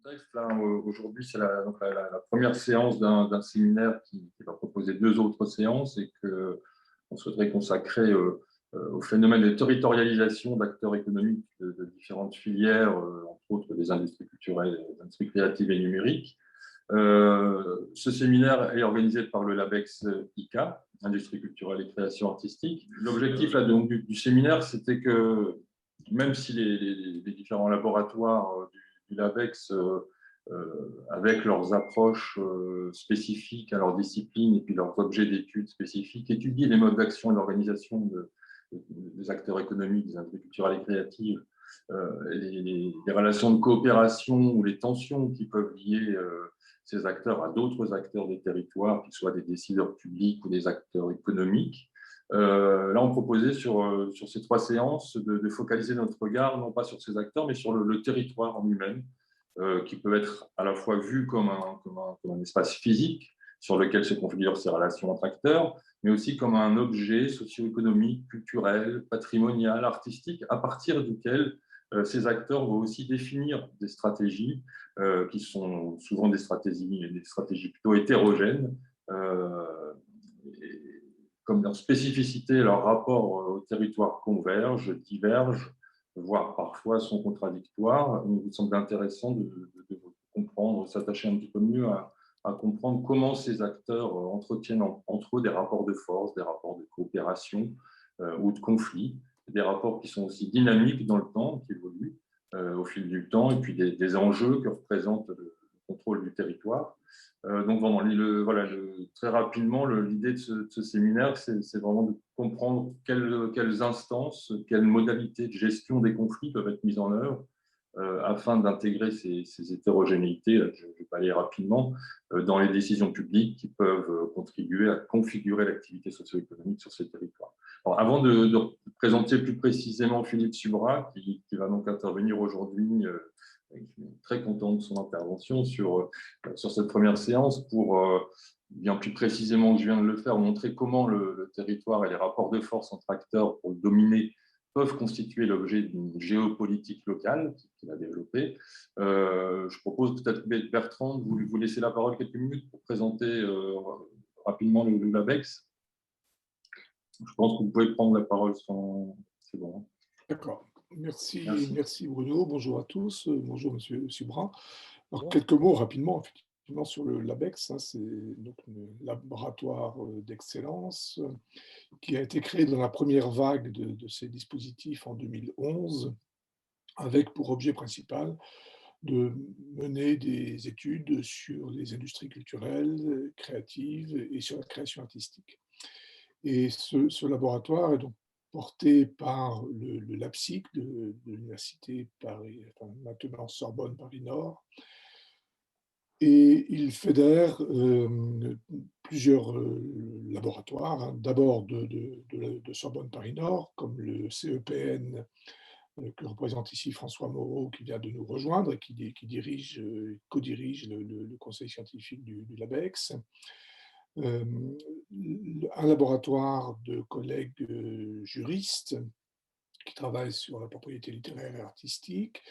contexte. Là, aujourd'hui, c'est la première séance d'un séminaire qui va proposer deux autres séances et qu'on souhaiterait consacrer au phénomène de territorialisation d'acteurs économiques de différentes filières, entre autres des industries culturelles, des industries créatives et numériques. Ce séminaire est organisé par le LABEX ICA, Industrie culturelle et création artistique. L'objectif du séminaire, c'était que même si les différents laboratoires du LABEX, avec leurs approches spécifiques à leur discipline et puis leurs objets d'études spécifiques, étudient les modes d'action et l'organisation des acteurs économiques, des industries culturelles et créatives, les relations de coopération ou les tensions qui peuvent lier ces acteurs à d'autres acteurs des territoires, qu'ils soient des décideurs publics ou des acteurs économiques. Là, on proposait sur ces trois séances de focaliser notre regard, non pas sur ces acteurs, mais sur le territoire en lui-même, qui peut être à la fois vu comme un espace physique sur lequel se configurent ces relations entre acteurs, mais aussi comme un objet socio-économique, culturel, patrimonial, artistique, à partir duquel ces acteurs vont aussi définir des stratégies qui sont souvent des stratégies plutôt hétérogènes, et comme leur spécificité, leur rapport au territoire convergent, divergent, voire parfois sont contradictoires. Il nous semble intéressant de comprendre, s'attacher un petit peu mieux à comprendre comment ces acteurs entretiennent entre eux des rapports de force, des rapports de coopération ou de conflit, des rapports qui sont aussi dynamiques dans le temps, qui évoluent au fil du temps, et puis des enjeux que représente le contrôle du territoire. Donc, vraiment, très rapidement, l'idée de ce séminaire, c'est vraiment de comprendre quelles instances, quelles modalités de gestion des conflits peuvent être mises en œuvre afin d'intégrer ces hétérogénéités, je vais pas aller rapidement, dans les décisions publiques qui peuvent contribuer à configurer l'activité socio-économique sur ces territoires. Alors, avant de présenter plus précisément Philippe Subra, qui va donc intervenir aujourd'hui, je suis très content de son intervention sur cette première séance pour, bien plus précisément que je viens de le faire, montrer comment le territoire et les rapports de force entre acteurs pour le dominer peuvent constituer l'objet d'une géopolitique locale qu'il a développée. Je propose peut-être, Bertrand, de vous laisser la parole quelques minutes pour présenter rapidement le LABEX. Je pense que vous pouvez prendre la parole sans... C'est bon. D'accord. Merci, Merci. merci Bruno. Bonjour à tous. Bonjour Monsieur Subra. Alors, quelques mots rapidement, effectivement, sur le LABEX. C'est donc un laboratoire d'excellence qui a été créé dans la première vague de ces dispositifs en 2011, avec pour objet principal de mener des études sur les industries culturelles, créatives et sur la création artistique. Et ce laboratoire est donc porté par le LAPSIC de l'Université Paris, enfin, maintenant Sorbonne Paris-Nord, et il fédère plusieurs laboratoires, hein, d'abord de Sorbonne Paris-Nord, comme le CEPN que représente ici François Moreau, qui vient de nous rejoindre et qui co-dirige le conseil scientifique du LABEX. Un laboratoire de collègues juristes qui travaillent sur la propriété littéraire et artistique,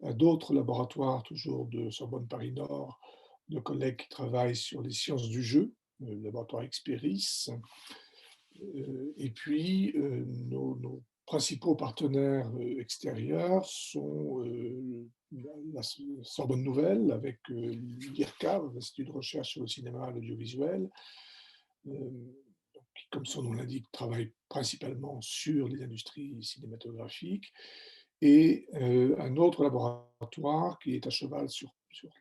d'autres laboratoires, toujours de Sorbonne Paris-Nord, de collègues qui travaillent sur les sciences du jeu, le laboratoire Experis, et puis nos principaux partenaires extérieurs sont la Sorbonne Nouvelle avec l'IRCAV, l'Institut de recherche sur le cinéma et l'audiovisuel, qui, comme son nom l'indique, travaille principalement sur les industries cinématographiques, et un autre laboratoire qui est à cheval sur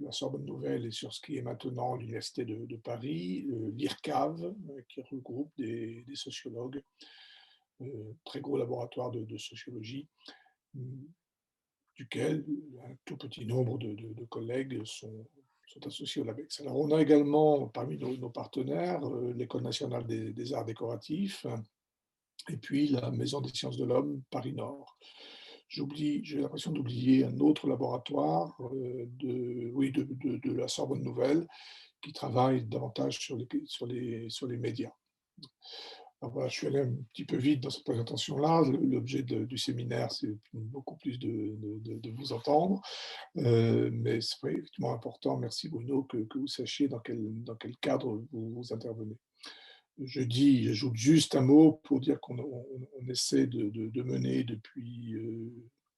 la Sorbonne Nouvelle et sur ce qui est maintenant l'Université de Paris, l'IRCAV, qui regroupe des sociologues, très gros laboratoire de sociologie, duquel un tout petit nombre de collègues sont associés au LABEX. Alors, on a également parmi nos partenaires l'École nationale des arts décoratifs et puis la Maison des sciences de l'homme Paris-Nord. J'ai l'impression d'oublier un autre laboratoire de la Sorbonne Nouvelle qui travaille davantage sur les médias. Alors voilà, je suis allé un petit peu vite dans cette présentation-là. L'objet du séminaire, c'est beaucoup plus de vous entendre. Mais c'est vrai, effectivement important, merci Bruno, que vous sachiez dans quel cadre vous intervenez. J'ajoute juste un mot pour dire qu'on essaie de mener depuis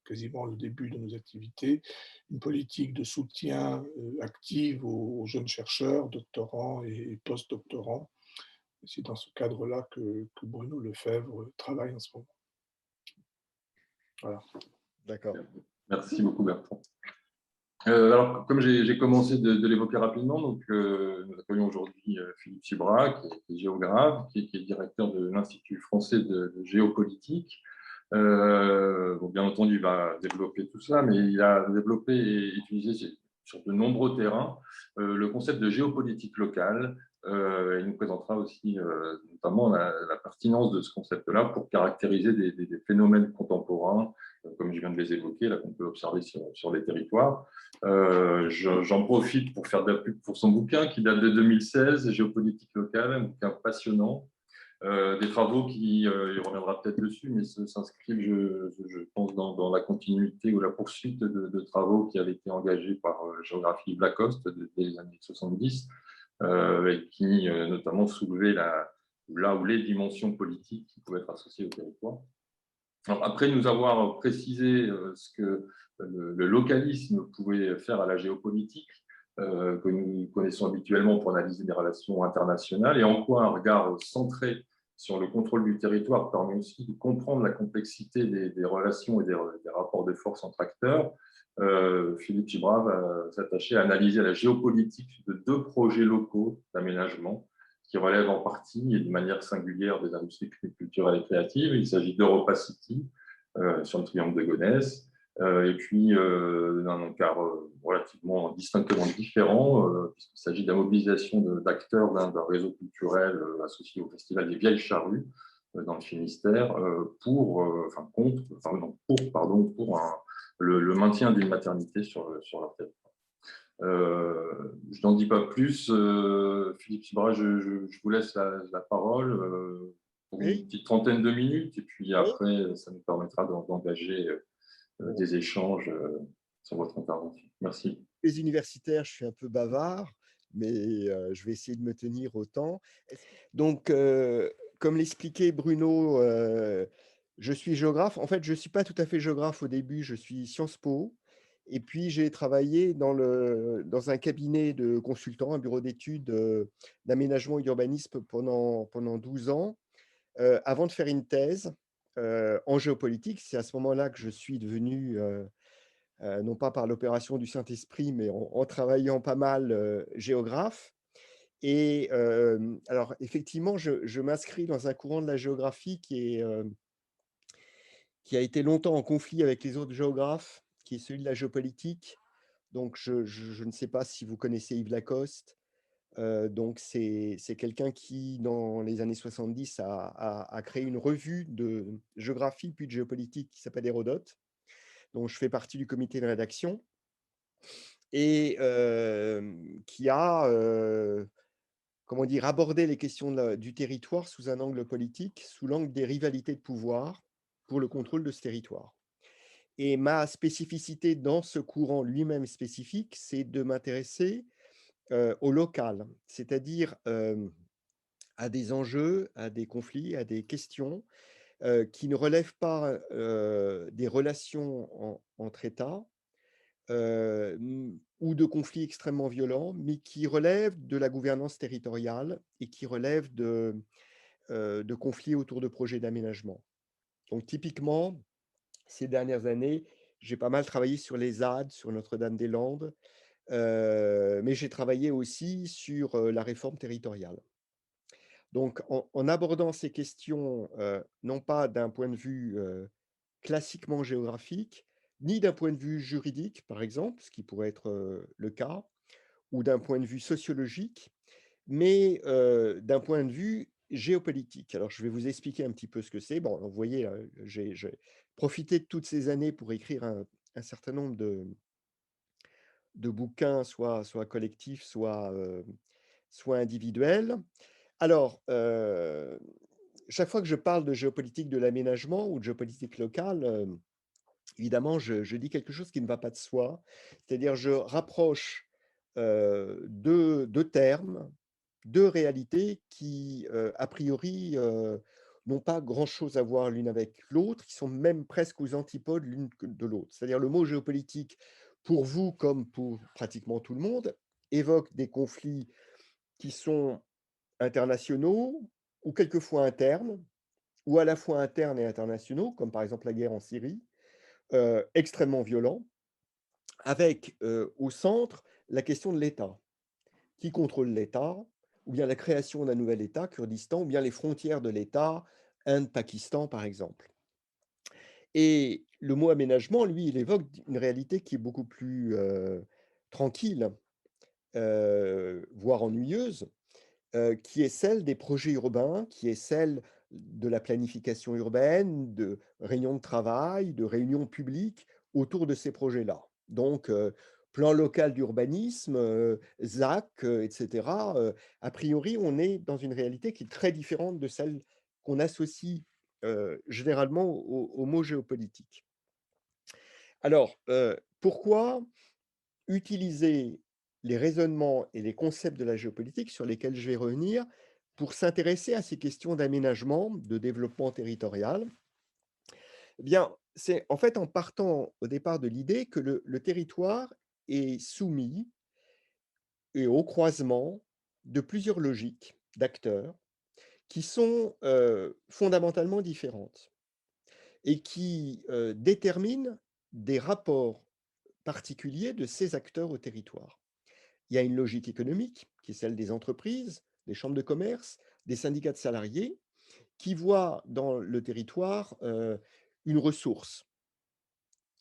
quasiment le début de nos activités une politique de soutien active aux jeunes chercheurs, doctorants et post-doctorants. C'est dans ce cadre-là que Bruno Lefebvre travaille en ce moment. Voilà. D'accord. Merci beaucoup, Bertrand. Alors, comme j'ai commencé de l'évoquer rapidement, donc, nous accueillons aujourd'hui Philippe Subra, qui est géographe, qui est directeur de l'Institut français de géopolitique. Bon, bien entendu, il va développer tout ça, mais il a développé et utilisé sur de nombreux terrains le concept de géopolitique locale. Il nous présentera aussi notamment la pertinence de ce concept-là pour caractériser des phénomènes contemporains, comme je viens de les évoquer, là qu'on peut observer sur les territoires. J'en profite pour faire de la pub pour son bouquin qui date de 2016, Géopolitique locale, un bouquin passionnant. Des travaux qui, il reviendra peut-être dessus, mais s'inscrivent, je pense, dans la continuité ou la poursuite de travaux qui avaient été engagés par Géographie Yves Lacoste dès les années 70, et qui notamment soulevaient là où les dimensions politiques qui pouvaient être associées au territoire. Alors, après nous avoir précisé ce que le localisme pouvait faire à la géopolitique, que nous connaissons habituellement pour analyser des relations internationales, et en quoi un regard centré sur le contrôle du territoire permet aussi de comprendre la complexité des relations et des rapports de force entre acteurs. Philippe Gibra va s'attacher à analyser la géopolitique de deux projets locaux d'aménagement qui relèvent en partie et de manière singulière des industries culturelles et créatives. Il s'agit d'Europa City, sur le triangle de Gonesse, et puis dans un cadre relativement distinctement différent, puisqu'il s'agit de la mobilisation d'acteurs d'un réseau culturel associé au Festival des Vieilles Charrues dans le Finistère pour le maintien d'une maternité sur leur territoire. Je n'en dis pas plus. Philippe Subra, je vous laisse la parole pour une petite trentaine de minutes, et puis après, ça nous permettra d'engager des échanges sur votre intervention. Merci. Les universitaires, je suis un peu bavard, mais je vais essayer de me tenir au temps. Donc, comme l'expliquait Bruno, je suis géographe. En fait, je ne suis pas tout à fait géographe au début, je suis Sciences Po. Et puis, j'ai travaillé dans un cabinet de consultants, un bureau d'études d'aménagement et d'urbanisme pendant 12 ans, avant de faire une thèse en géopolitique. C'est à ce moment-là que je suis devenu, non pas par l'opération du Saint-Esprit, mais en travaillant pas mal, géographe. Et alors, effectivement, je m'inscris dans un courant de la géographie qui a été longtemps en conflit avec les autres géographes, qui est celui de la géopolitique. Donc, je ne sais pas si vous connaissez Yves Lacoste. Donc, c'est quelqu'un qui, dans les années 70, a créé une revue de géographie puis de géopolitique qui s'appelle Hérodote, dont je fais partie du comité de rédaction, et qui a comment dire, abordé les questions du territoire sous un angle politique, sous l'angle des rivalités de pouvoir pour le contrôle de ce territoire. Et ma spécificité dans ce courant lui-même spécifique, c'est de m'intéresser au local, c'est-à-dire à des enjeux, à des conflits, à des questions qui ne relèvent pas des relations entre États, ou de conflits extrêmement violents, mais qui relèvent de la gouvernance territoriale et qui relèvent de conflits autour de projets d'aménagement. Donc typiquement, ces dernières années, j'ai pas mal travaillé sur les ZAD, sur Notre-Dame-des-Landes, mais j'ai travaillé aussi sur la réforme territoriale. Donc en abordant ces questions, non pas d'un point de vue classiquement géographique, ni d'un point de vue juridique, par exemple, ce qui pourrait être le cas, ou d'un point de vue sociologique, mais d'un point de vue géopolitique. Alors, je vais vous expliquer un petit peu ce que c'est. Bon, vous voyez, j'ai profité de toutes ces années pour écrire un certain nombre de bouquins, soit collectifs, soit individuels. Alors, chaque fois que je parle de géopolitique de l'aménagement ou de géopolitique locale, évidemment, je dis quelque chose qui ne va pas de soi. C'est-à-dire, je rapproche deux termes, deux réalités qui, a priori, n'ont pas grand-chose à voir l'une avec l'autre, qui sont même presque aux antipodes l'une de l'autre. C'est-à-dire, le mot géopolitique, pour vous comme pour pratiquement tout le monde, évoque des conflits qui sont internationaux ou quelquefois internes, ou à la fois internes et internationaux, comme par exemple la guerre en Syrie, extrêmement violents, avec au centre la question de l'État. Qui contrôle l'État, ou bien la création d'un nouvel État, Kurdistan, ou bien les frontières de l'État, Inde-Pakistan par exemple. Et le mot aménagement, lui, il évoque une réalité qui est beaucoup plus tranquille, voire ennuyeuse, qui est celle des projets urbains, qui est celle de la planification urbaine, de réunions de travail, de réunions publiques autour de ces projets-là. Donc, plan local d'urbanisme, ZAC, etc. A priori, on est dans une réalité qui est très différente de celle qu'on associe généralement au mot géopolitique. Alors, pourquoi utiliser les raisonnements et les concepts de la géopolitique sur lesquels je vais revenir pour s'intéresser à ces questions d'aménagement, de développement territorial? Eh bien, c'est en fait en partant au départ de l'idée que le territoire est soumis et au croisement de plusieurs logiques d'acteurs qui sont fondamentalement différentes et qui déterminent des rapports particuliers de ces acteurs au territoire. Il y a une logique économique, qui est celle des entreprises, des chambres de commerce, des syndicats de salariés, qui voient dans le territoire une ressource,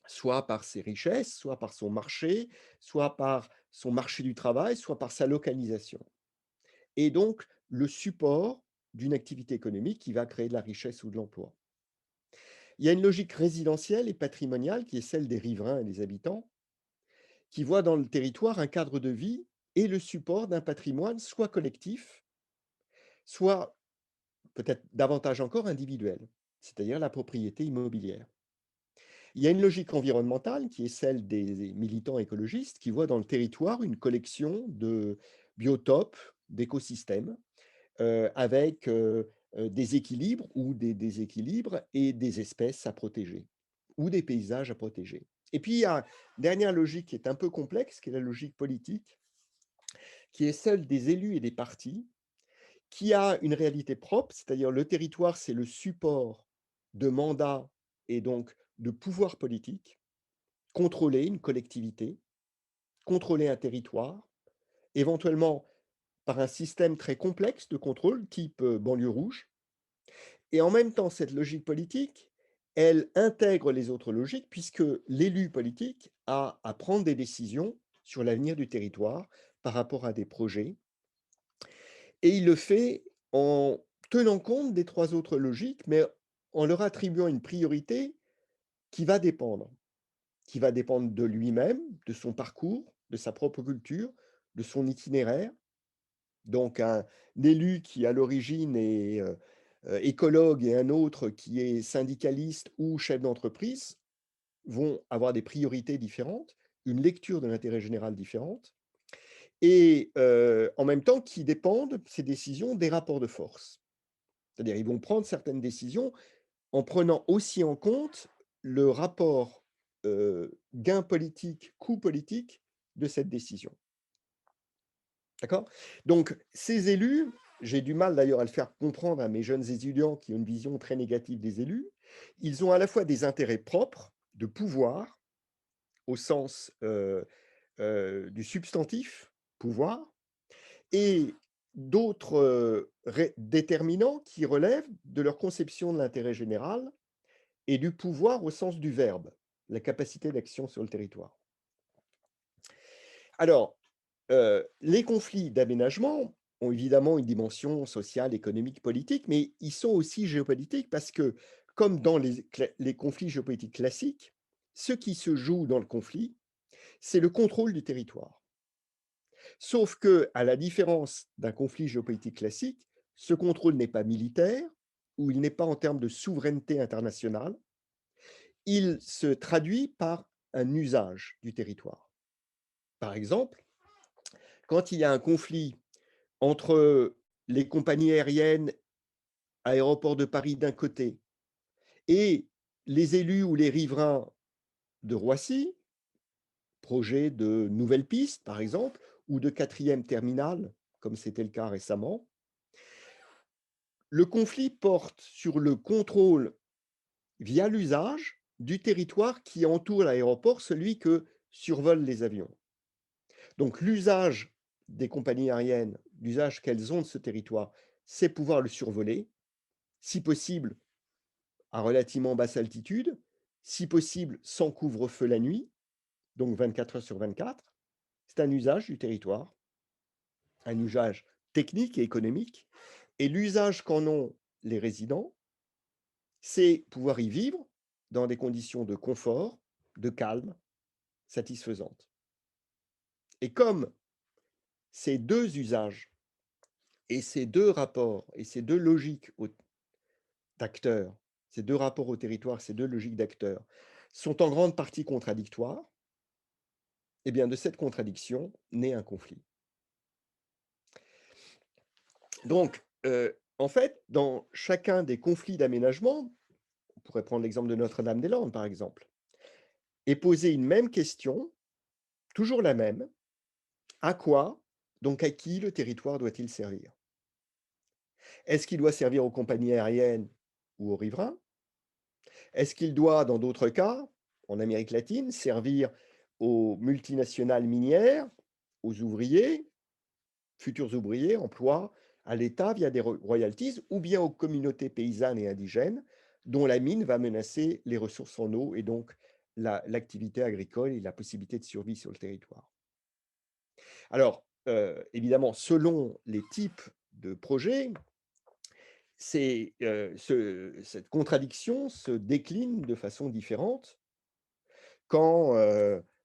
soit par ses richesses, soit par son marché, soit par son marché du travail, soit par sa localisation. Et donc, le support d'une activité économique qui va créer de la richesse ou de l'emploi. Il y a une logique résidentielle et patrimoniale qui est celle des riverains et des habitants, qui voient dans le territoire un cadre de vie et le support d'un patrimoine soit collectif, soit peut-être davantage encore individuel, c'est-à-dire la propriété immobilière. Il y a une logique environnementale qui est celle des militants écologistes qui voient dans le territoire une collection de biotopes, d'écosystèmes, avec des équilibres ou des déséquilibres et des espèces à protéger ou des paysages à protéger. Et puis, il y a une dernière logique qui est un peu complexe, qui est la logique politique, qui est celle des élus et des partis, qui a une réalité propre, c'est-à-dire le territoire, c'est le support de mandats et donc de pouvoir politique, contrôler une collectivité, contrôler un territoire, éventuellement par un système très complexe de contrôle, type banlieue rouge. Et en même temps, cette logique politique, elle intègre les autres logiques, puisque l'élu politique a à prendre des décisions sur l'avenir du territoire par rapport à des projets. Et il le fait en tenant compte des trois autres logiques, mais en leur attribuant une priorité qui va dépendre. Qui va dépendre de lui-même, de son parcours, de sa propre culture, de son itinéraire. Donc un élu qui à l'origine est écologue et un autre qui est syndicaliste ou chef d'entreprise vont avoir des priorités différentes, une lecture de l'intérêt général différente, et en même temps qui dépendent, ces décisions, des rapports de force. C'est-à-dire ils vont prendre certaines décisions en prenant aussi en compte le rapport gain politique, coût politique de cette décision. D'accord? Donc ces élus, j'ai du mal d'ailleurs à le faire comprendre à mes jeunes étudiants qui ont une vision très négative des élus, ils ont à la fois des intérêts propres de pouvoir, au sens du substantif pouvoir, et d'autres déterminants qui relèvent de leur conception de l'intérêt général et du pouvoir au sens du verbe, la capacité d'action sur le territoire. Alors, les conflits d'aménagement ont évidemment une dimension sociale, économique, politique, mais ils sont aussi géopolitiques parce que, comme dans les conflits géopolitiques classiques, ce qui se joue dans le conflit, c'est le contrôle du territoire. Sauf que, à la différence d'un conflit géopolitique classique, ce contrôle n'est pas militaire, où il n'est pas en termes de souveraineté internationale, il se traduit par un usage du territoire. Par exemple, quand il y a un conflit entre les compagnies aériennes, Aéroports de Paris d'un côté, et les élus ou les riverains de Roissy, projet de nouvelles pistes par exemple, ou de quatrième terminal, comme c'était le cas récemment, le conflit porte sur le contrôle via l'usage du territoire qui entoure l'aéroport, celui que survolent les avions. Donc l'usage des compagnies aériennes, l'usage qu'elles ont de ce territoire, c'est pouvoir le survoler, si possible à relativement basse altitude, si possible sans couvre-feu la nuit, donc 24 heures sur 24. C'est un usage du territoire, un usage technique et économique. Et l'usage qu'en ont les résidents, c'est pouvoir y vivre dans des conditions de confort, de calme, satisfaisantes. Et comme ces deux usages et ces deux rapports et ces deux logiques d'acteurs, ces deux rapports au territoire, ces deux logiques d'acteurs, sont en grande partie contradictoires, eh bien de cette contradiction naît un conflit. Donc, en fait, dans chacun des conflits d'aménagement, on pourrait prendre l'exemple de Notre-Dame-des-Landes, par exemple, est posée une même question, toujours la même: à quoi, donc à qui le territoire doit-il servir? Est-ce qu'il doit servir aux compagnies aériennes ou aux riverains? Est-ce qu'il doit, dans d'autres cas, en Amérique latine, servir aux multinationales minières, aux ouvriers, futurs ouvriers, emplois à l'État via des royalties, ou bien aux communautés paysannes et indigènes dont la mine va menacer les ressources en eau et donc l'activité agricole et la possibilité de survie sur le territoire? Alors, évidemment, selon les types de projets, cette contradiction se décline de façon différente quand,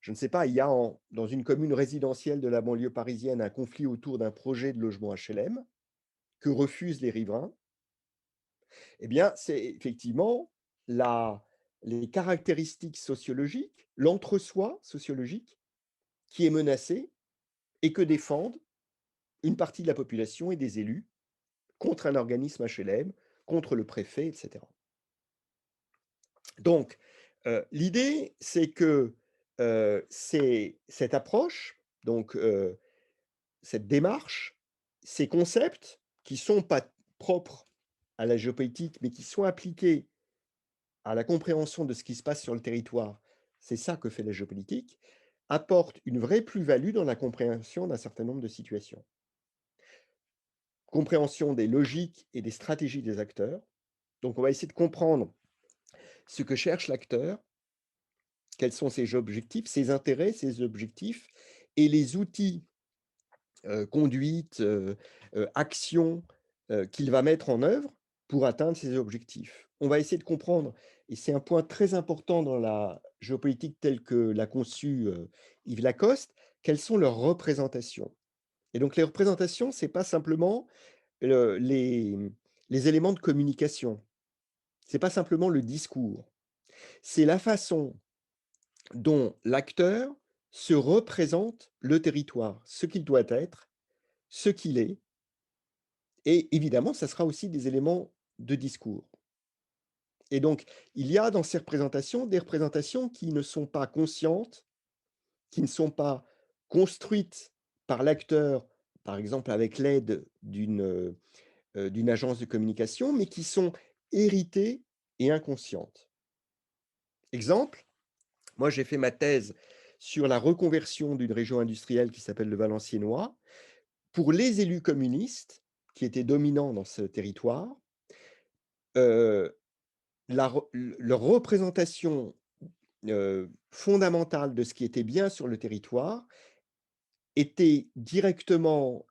je ne sais pas, il y a dans une commune résidentielle de la banlieue parisienne un conflit autour d'un projet de logement HLM que refusent les riverains. Eh bien, c'est effectivement la les caractéristiques sociologiques, l'entre-soi sociologique qui est menacé et que défendent une partie de la population et des élus contre un organisme HLM, contre le préfet, et cetera. Donc, l'idée, c'est que, c'est cette approche, donc, cette démarche, ces concepts qui ne sont pas propres à la géopolitique, mais qui sont appliqués à la compréhension de ce qui se passe sur le territoire, c'est ça que fait la géopolitique, apportent une vraie plus-value dans la compréhension d'un certain nombre de situations. Compréhension des logiques et des stratégies des acteurs. Donc on va essayer de comprendre ce que cherche l'acteur, quels sont ses objectifs, ses intérêts, ses objectifs et les outils, conduite, actions, qu'il va mettre en œuvre pour atteindre ses objectifs. On va essayer de comprendre, et c'est un point très important dans la géopolitique telle que l'a conçue, Yves Lacoste, quelles sont leurs représentations. Et donc les représentations, c'est pas simplement le les éléments de communication, c'est pas simplement le discours, c'est la façon dont l'acteur se représente le territoire, ce qu'il doit être, ce qu'il est. Et évidemment, ça sera aussi des éléments de discours. Et donc, il y a dans ces représentations, des représentations qui ne sont pas conscientes, qui ne sont pas construites par l'acteur, par exemple avec l'aide d'une agence de communication, mais qui sont héritées et inconscientes. Exemple, moi j'ai fait ma thèse sur la reconversion d'une région industrielle qui s'appelle le Valenciennois. Pour les élus communistes qui étaient dominants dans ce territoire, heu, leur représentation, fondamentale de ce qui était bien sur le territoire était directement,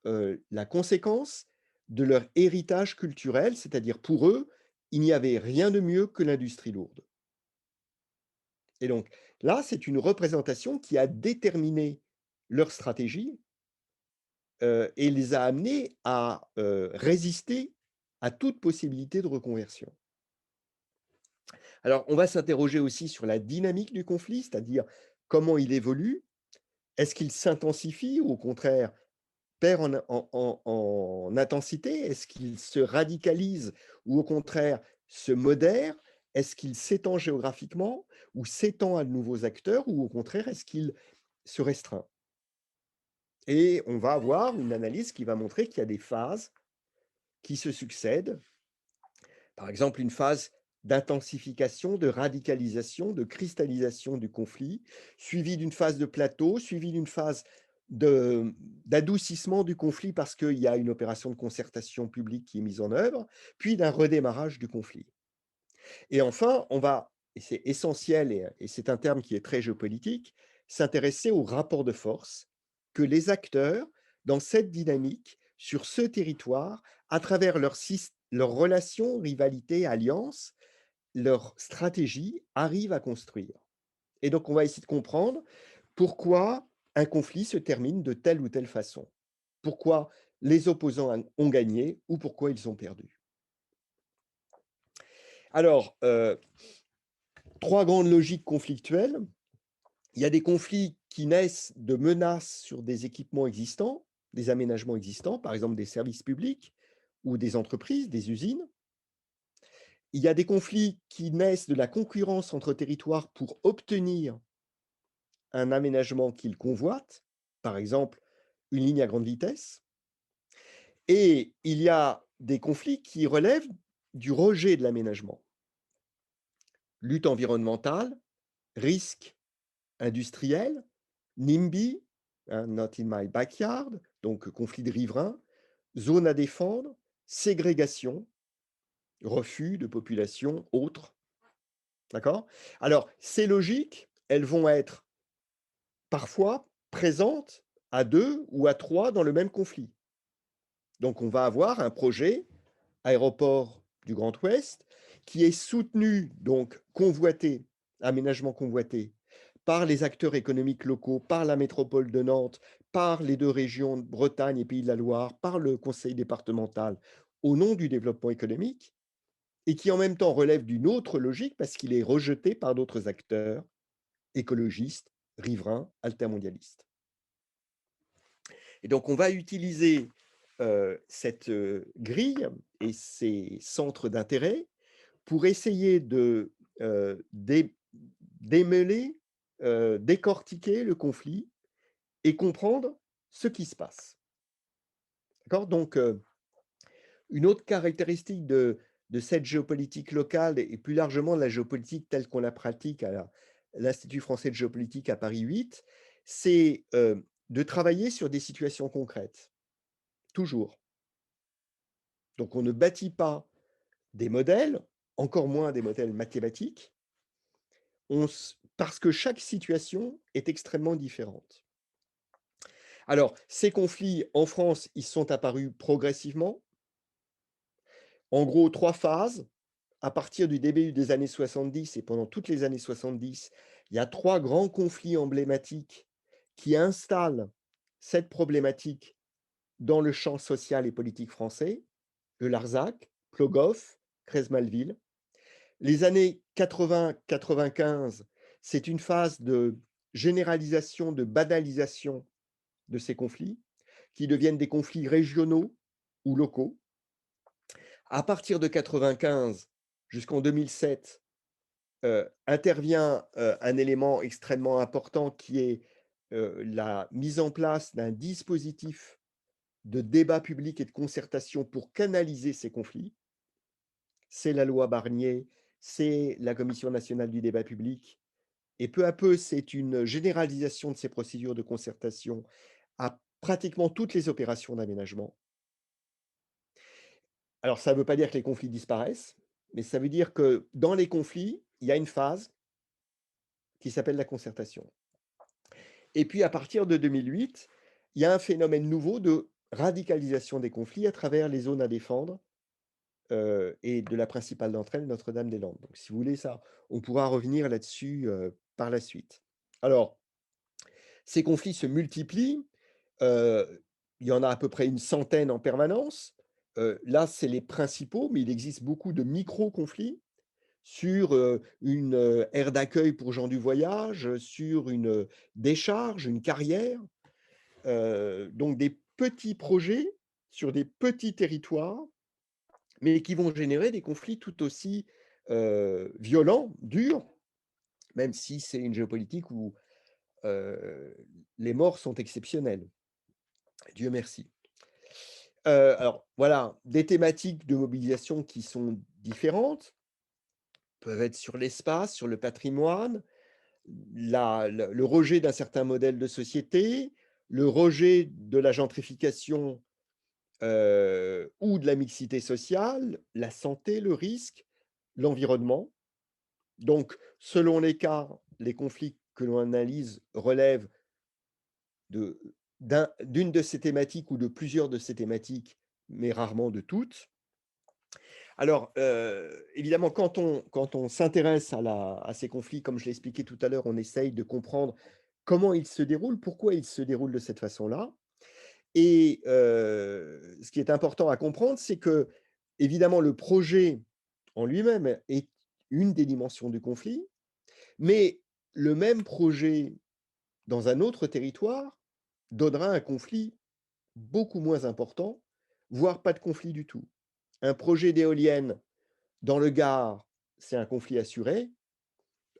la conséquence de leur héritage culturel. C'est-à-dire pour eux, il n'y avait rien de mieux que l'industrie lourde. Et donc là, c'est une représentation qui a déterminé leur stratégie, et les a amenés à, résister à toute possibilité de reconversion. Alors, on va s'interroger aussi sur la dynamique du conflit, c'est-à-dire comment il évolue. Est-ce qu'il s'intensifie ou au contraire perd en intensité? Est-ce qu'il se radicalise ou au contraire se modère? Est-ce qu'il s'étend géographiquement ou s'étend à de nouveaux acteurs ou au contraire est-ce qu'il se restreint? Et on va avoir une analyse qui va montrer qu'il y a des phases qui se succèdent. Par exemple, une phase d'intensification, de radicalisation, de cristallisation du conflit, suivie d'une phase de plateau, suivie d'une phase d'adoucissement du conflit parce qu'il y a une opération de concertation publique qui est mise en œuvre, puis d'un redémarrage du conflit. Et enfin, on va, et c'est essentiel, et c'est un terme qui est très géopolitique, s'intéresser au rapport de force que les acteurs, dans cette dynamique, sur ce territoire, à travers leurs relations, rivalités, alliances, leur stratégie, arrivent à construire. Et donc, on va essayer de comprendre pourquoi un conflit se termine de telle ou telle façon. Pourquoi les opposants ont gagné ou pourquoi ils ont perdu. Alors, trois grandes logiques conflictuelles. Il y a des conflits qui naissent de menaces sur des équipements existants, des aménagements existants, par exemple des services publics ou des entreprises, des usines. Il y a des conflits qui naissent de la concurrence entre territoires pour obtenir un aménagement qu'ils convoitent, par exemple une ligne à grande vitesse. Et il y a des conflits qui relèvent du rejet de l'aménagement. Lutte environnementale, risque industriel, NIMBY, hein, Not in my backyard, donc conflit de riverains, zone à défendre, ségrégation, refus de population, autres. D'accord? Alors, ces logiques, elles vont être parfois présentes à 2 ou à 3 dans le même conflit. Donc, on va avoir un projet aéroport du Grand Ouest qui est soutenu, donc convoité, aménagement convoité, par les acteurs économiques locaux, par la métropole de Nantes, par les 2 régions de Bretagne et Pays de la Loire, par le conseil départemental, au nom du développement économique, et qui en même temps relève d'une autre logique parce qu'il est rejeté par d'autres acteurs écologistes, riverains, altermondialistes. Et donc on va utiliser cette grille et ces centres d'intérêt pour essayer de démêler, décortiquer le conflit et comprendre ce qui se passe. D'accord? Donc, une autre caractéristique de cette géopolitique locale et plus largement de la géopolitique telle qu'on la pratique à l'Institut français de géopolitique à Paris 8, c'est de travailler sur des situations concrètes, toujours. Donc, on ne bâtit pas des modèles, encore moins des modèles mathématiques, parce que chaque situation est extrêmement différente. Alors, ces conflits, en France, ils sont apparus progressivement. En gros, 3 phases. À partir du début des années 70 et pendant toutes les années 70, il y a 3 grands conflits emblématiques qui installent cette problématique dans le champ social et politique français: le Larzac, Plogoff, Crèze-Malville. Les années 80-95, c'est une phase de généralisation, de banalisation de ces conflits, qui deviennent des conflits régionaux ou locaux. À partir de 95 jusqu'en 2007, intervient, un élément extrêmement important qui est, la mise en place d'un dispositif de débat public et de concertation pour canaliser ces conflits. C'est la loi Barnier, c'est la Commission nationale du débat public et peu à peu, c'est une généralisation de ces procédures de concertation à pratiquement toutes les opérations d'aménagement. Alors ça ne veut pas dire que les conflits disparaissent, mais ça veut dire que dans les conflits, il y a une phase qui s'appelle la concertation. Et puis à partir de 2008, il y a un phénomène nouveau de radicalisation des conflits à travers les zones à défendre, et de la principale d'entre elles, Notre-Dame-des-Landes. Donc si vous voulez ça, on pourra revenir là-dessus, par la suite. Alors, ces conflits se multiplient, il y en a à peu près une centaine en permanence, là, c'est les principaux, mais il existe beaucoup de micro-conflits sur, une, aire d'accueil pour gens du voyage, sur une, décharge, une carrière, donc des petits projets sur des petits territoires, mais qui vont générer des conflits tout aussi, violents, durs, même si c'est une géopolitique où, heu, les morts sont exceptionnelles. Dieu merci. Alors voilà, des thématiques de mobilisation qui sont différentes, peuvent être sur l'espace, sur le patrimoine, le rejet d'un certain modèle de société, le rejet de la gentrification, ou de la mixité sociale, la santé, le risque, l'environnement. Donc, selon les cas, les conflits que l'on analyse relèvent de d'une de ces thématiques ou de plusieurs de ces thématiques, mais rarement de toutes. Alors, évidemment, quand on s'intéresse à ces conflits, comme je l'ai expliqué tout à l'heure, on essaye de comprendre comment ils se déroulent, pourquoi ils se déroulent de cette façon-là. Et ce qui est important à comprendre, c'est que, évidemment, le projet en lui-même est une des dimensions du conflit, mais le même projet dans un autre territoire donnera un conflit beaucoup moins important, voire pas de conflit du tout. Un projet d'éolienne dans le Gard, c'est un conflit assuré.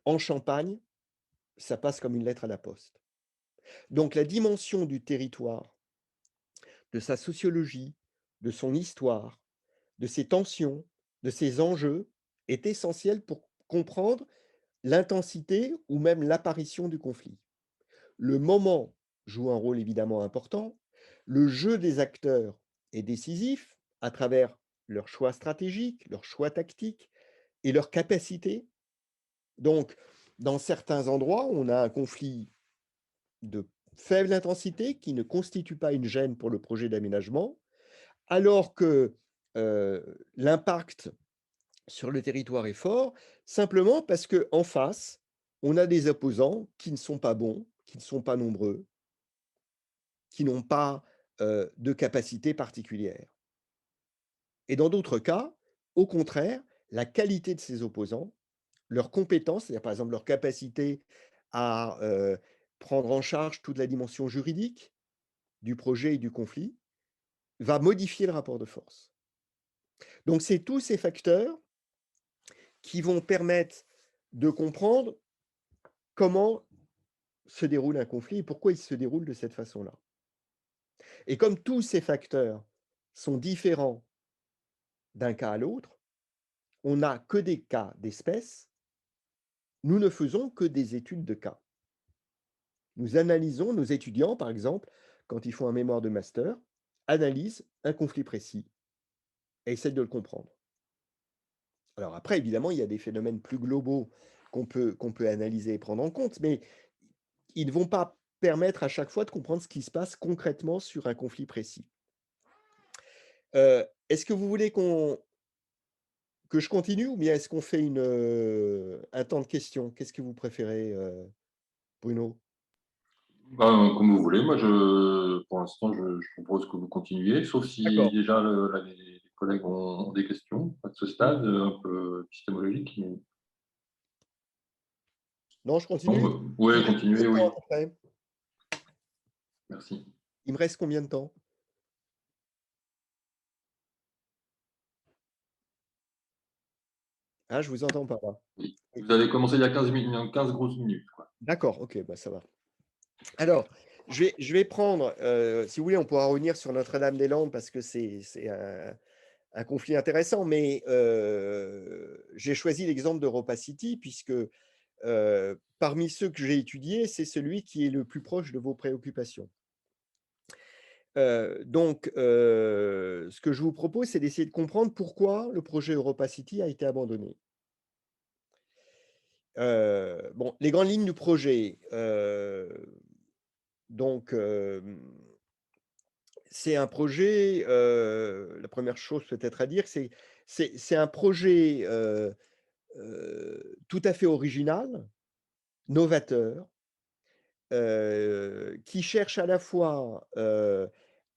En Champagne, ça passe comme une lettre à la poste. Donc la dimension du territoire, de sa sociologie, de son histoire, de ses tensions, de ses enjeux, est essentielle pour comprendre l'intensité ou même l'apparition du conflit. Le moment joue un rôle évidemment important. Le jeu des acteurs est décisif à travers leurs choix stratégiques, leurs choix tactiques et leurs capacités. Donc, dans certains endroits, on a un conflit de faible intensité qui ne constitue pas une gêne pour le projet d'aménagement, alors que l'impact sur le territoire est fort, simplement parce qu'en face, on a des opposants qui ne sont pas bons, qui ne sont pas nombreux, qui n'ont pas de capacité particulière. Et dans d'autres cas, au contraire, la qualité de ces opposants, leurs compétences, c'est-à-dire par exemple leur capacité à prendre en charge toute la dimension juridique du projet et du conflit, va modifier le rapport de force. Donc c'est tous ces facteurs qui vont permettre de comprendre comment se déroule un conflit et pourquoi il se déroule de cette façon-là. Et comme tous ces facteurs sont différents d'un cas à l'autre, on n'a que des cas d'espèce, nous ne faisons que des études de cas. Nous analysons, nos étudiants, par exemple, quand ils font un mémoire de master, analysent un conflit précis et essaient de le comprendre. Alors après, évidemment, il y a des phénomènes plus globaux qu'on peut analyser et prendre en compte, mais ils ne vont pas permettre à chaque fois de comprendre ce qui se passe concrètement sur un conflit précis. Est-ce que vous voulez que je continue ou bien est-ce qu'on fait un temps de questions? Qu'est-ce que vous préférez, Bruno? Ben, comme vous voulez. Moi, pour l'instant, je propose que vous continuiez, sauf si D'accord. déjà les collègues ont des questions à ce stade, un peu épistémologiques. Non, je continue? Il Oui, me reste combien continuez, de temps à oui. peu près? Merci. Il me reste combien de temps? Ah, je vous entends pas là. Oui. Oui. Vous avez commencé il y a 15 minutes, 15 grosses minutes, quoi. D'accord, OK, bah, ça va. Alors, je vais prendre, si vous voulez, on pourra revenir sur Notre-Dame-des-Landes parce que c'est un conflit intéressant, mais j'ai choisi l'exemple d'Europa City puisque, parmi ceux que j'ai étudiés, c'est celui qui est le plus proche de vos préoccupations. Donc, ce que je vous propose, c'est d'essayer de comprendre pourquoi le projet Europa City a été abandonné. Bon, les grandes lignes du projet, donc, c'est un projet, la première chose peut-être à dire, c'est un projet, tout à fait original, novateur, qui cherche à la fois,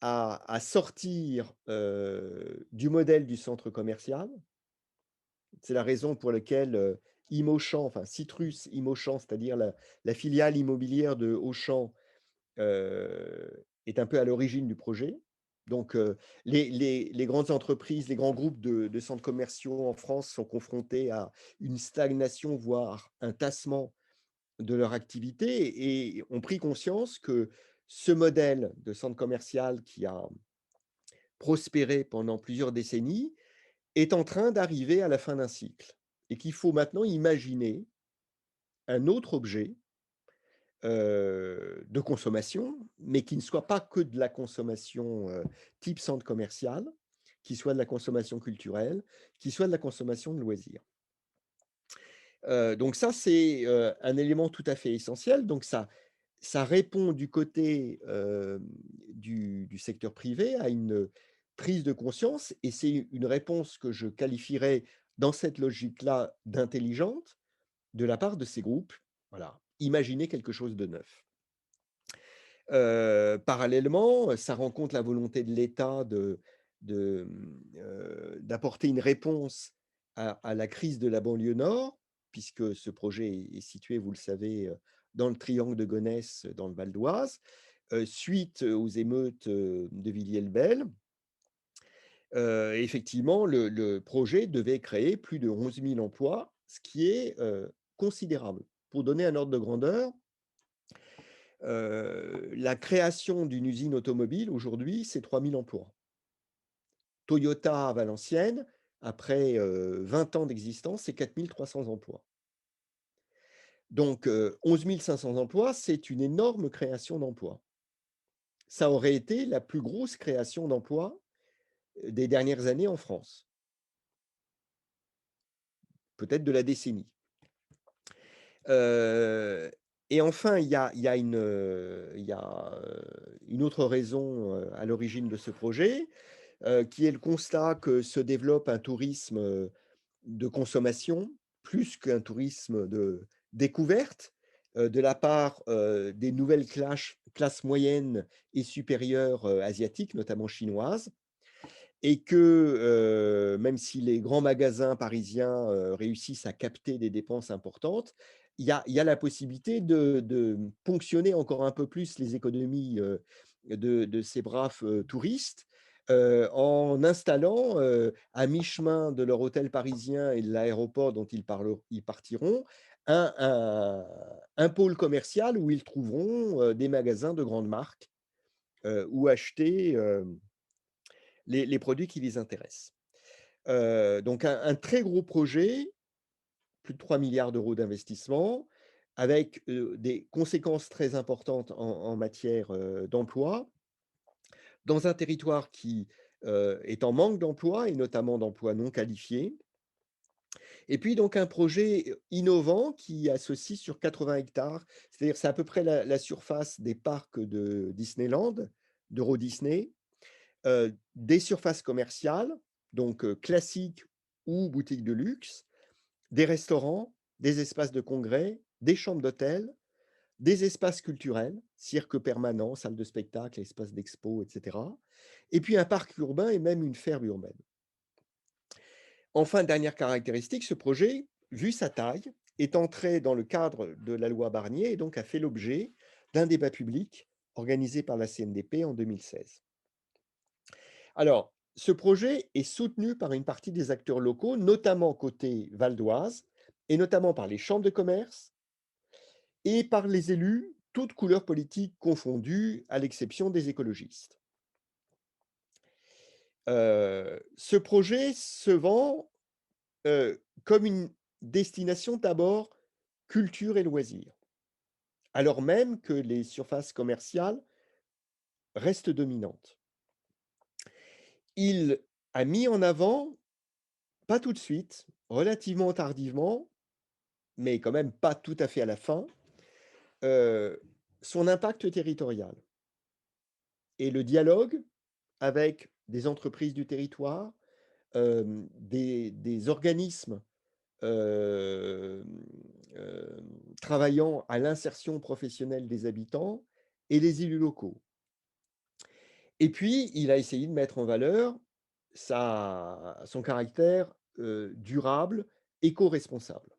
à sortir du modèle du centre commercial. C'est la raison pour laquelle Imochamp, enfin Citrus Imochamp, c'est-à-dire la filiale immobilière de Auchan, est un peu à l'origine du projet. Donc, les grandes entreprises, les grands groupes de centres commerciaux en France sont confrontés à une stagnation, voire un tassement de leur activité et ont pris conscience que ce modèle de centre commercial qui a prospéré pendant plusieurs décennies est en train d'arriver à la fin d'un cycle et qu'il faut maintenant imaginer un autre objet de consommation, mais qui ne soit pas que de la consommation type centre commercial, qui soit de la consommation culturelle, qui soit de la consommation de loisirs. Donc ça, c'est un élément tout à fait essentiel. Donc ça répond du côté du secteur privé à une prise de conscience et c'est une réponse que je qualifierais dans cette logique-là d'intelligente de la part de ces groupes. Voilà, imaginer quelque chose de neuf. Parallèlement, ça rencontre la volonté de l'État d'apporter une réponse à la crise de la banlieue nord, puisque ce projet est situé, vous le savez, dans le triangle de Gonesse, dans le Val d'Oise, suite aux émeutes de Villiers-le-Bel. Effectivement, le projet devait créer plus de 11 000 emplois, ce qui est considérable. Pour donner un ordre de grandeur, la création d'une usine automobile aujourd'hui, c'est 3 000 emplois. Toyota à Valenciennes, après 20 ans d'existence, c'est 4 300 emplois. Donc 11 500 emplois, c'est une énorme création d'emplois. Ça aurait été la plus grosse création d'emplois des dernières années en France, peut-être de la décennie. Et enfin, il y a une autre raison à l'origine de ce projet, qui est le constat que se développe un tourisme de consommation plus qu'un tourisme de découverte de la part des nouvelles classes moyennes et supérieures asiatiques, notamment chinoises, et que même si les grands magasins parisiens réussissent à capter des dépenses importantes, il y a la possibilité de ponctionner encore un peu plus les économies de ces braves touristes en installant à mi-chemin de leur hôtel parisien et de l'aéroport dont ils partiront, un pôle commercial où ils trouveront des magasins de grandes marques où acheter les produits qui les intéressent. Donc un très gros projet, plus de 3 milliards d'euros d'investissement, avec des conséquences très importantes en matière d'emploi, dans un territoire qui est en manque d'emplois et notamment d'emplois non qualifiés. Et puis donc un projet innovant qui associe sur 80 hectares, c'est-à-dire c'est à peu près la surface des parcs de Disneyland, d'Euro Disney, des surfaces commerciales, donc classiques ou boutiques de luxe, des restaurants, des espaces de congrès, des chambres d'hôtel, des espaces culturels, cirque permanent, salle de spectacle, espaces d'expo, etc. Et puis un parc urbain et même une ferme urbaine. Enfin, dernière caractéristique, ce projet, vu sa taille, est entré dans le cadre de la loi Barnier et donc a fait l'objet d'un débat public organisé par la CNDP en 2016. Alors, ce projet est soutenu par une partie des acteurs locaux, notamment côté Val d'Oise, et notamment par les chambres de commerce et par les élus, toutes couleurs politiques confondues, à l'exception des écologistes. Ce projet se vend comme une destination d'abord culture et loisirs, alors même que les surfaces commerciales restent dominantes. Il a mis en avant, pas tout de suite, relativement tardivement, mais quand même pas tout à fait à la fin, son impact territorial et le dialogue avec des entreprises du territoire, des organismes hem, travaillant à l'insertion professionnelle des habitants et les élus locaux. Et puis, il a essayé de mettre en valeur son caractère durable, éco-responsable.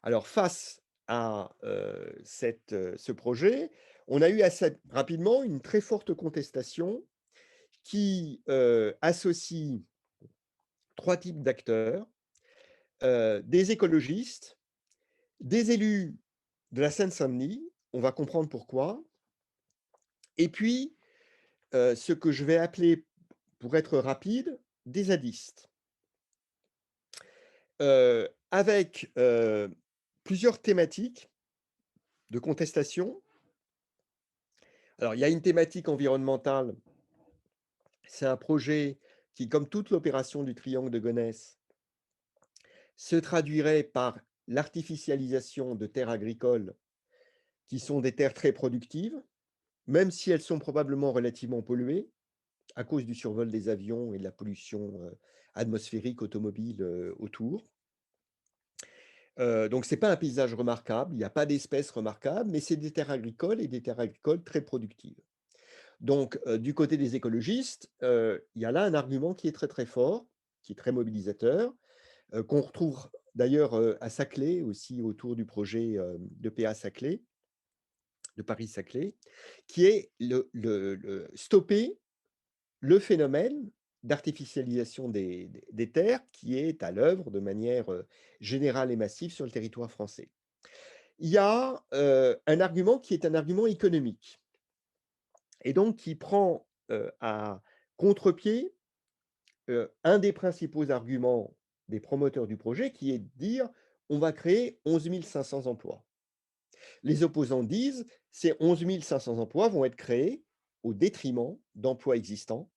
Alors, face à ce projet, on a eu assez rapidement une très forte contestation qui associe trois types d'acteurs, des écologistes, des élus de la Seine-Saint-Denis, on va comprendre pourquoi, et puis ce que je vais appeler, pour être rapide, des zadistes. Avec plusieurs thématiques de contestation. Alors, il y a une thématique environnementale. C'est un projet qui, comme toute l'opération du triangle de Gonesse, se traduirait par l'artificialisation de terres agricoles qui sont des terres très productives, même si elles sont probablement relativement polluées à cause du survol des avions et de la pollution atmosphérique automobile autour. Donc, ce n'est pas un paysage remarquable, il n'y a pas d'espèces remarquables, mais c'est des terres agricoles et des terres agricoles très productives. Donc, du côté des écologistes, il y a là un argument qui est très très fort, qui est très mobilisateur, qu'on retrouve d'ailleurs à Saclay aussi, autour du projet de PA Saclay, de Paris-Saclay, qui est stopper le phénomène d'artificialisation des terres qui est à l'œuvre de manière générale et massive sur le territoire français. Il y a un argument qui est un argument économique et donc qui prend à contre-pied un des principaux arguments des promoteurs du projet, qui est de dire on va créer 11 500 emplois. Les opposants disent ces 11 500 emplois vont être créés au détriment d'emplois existants,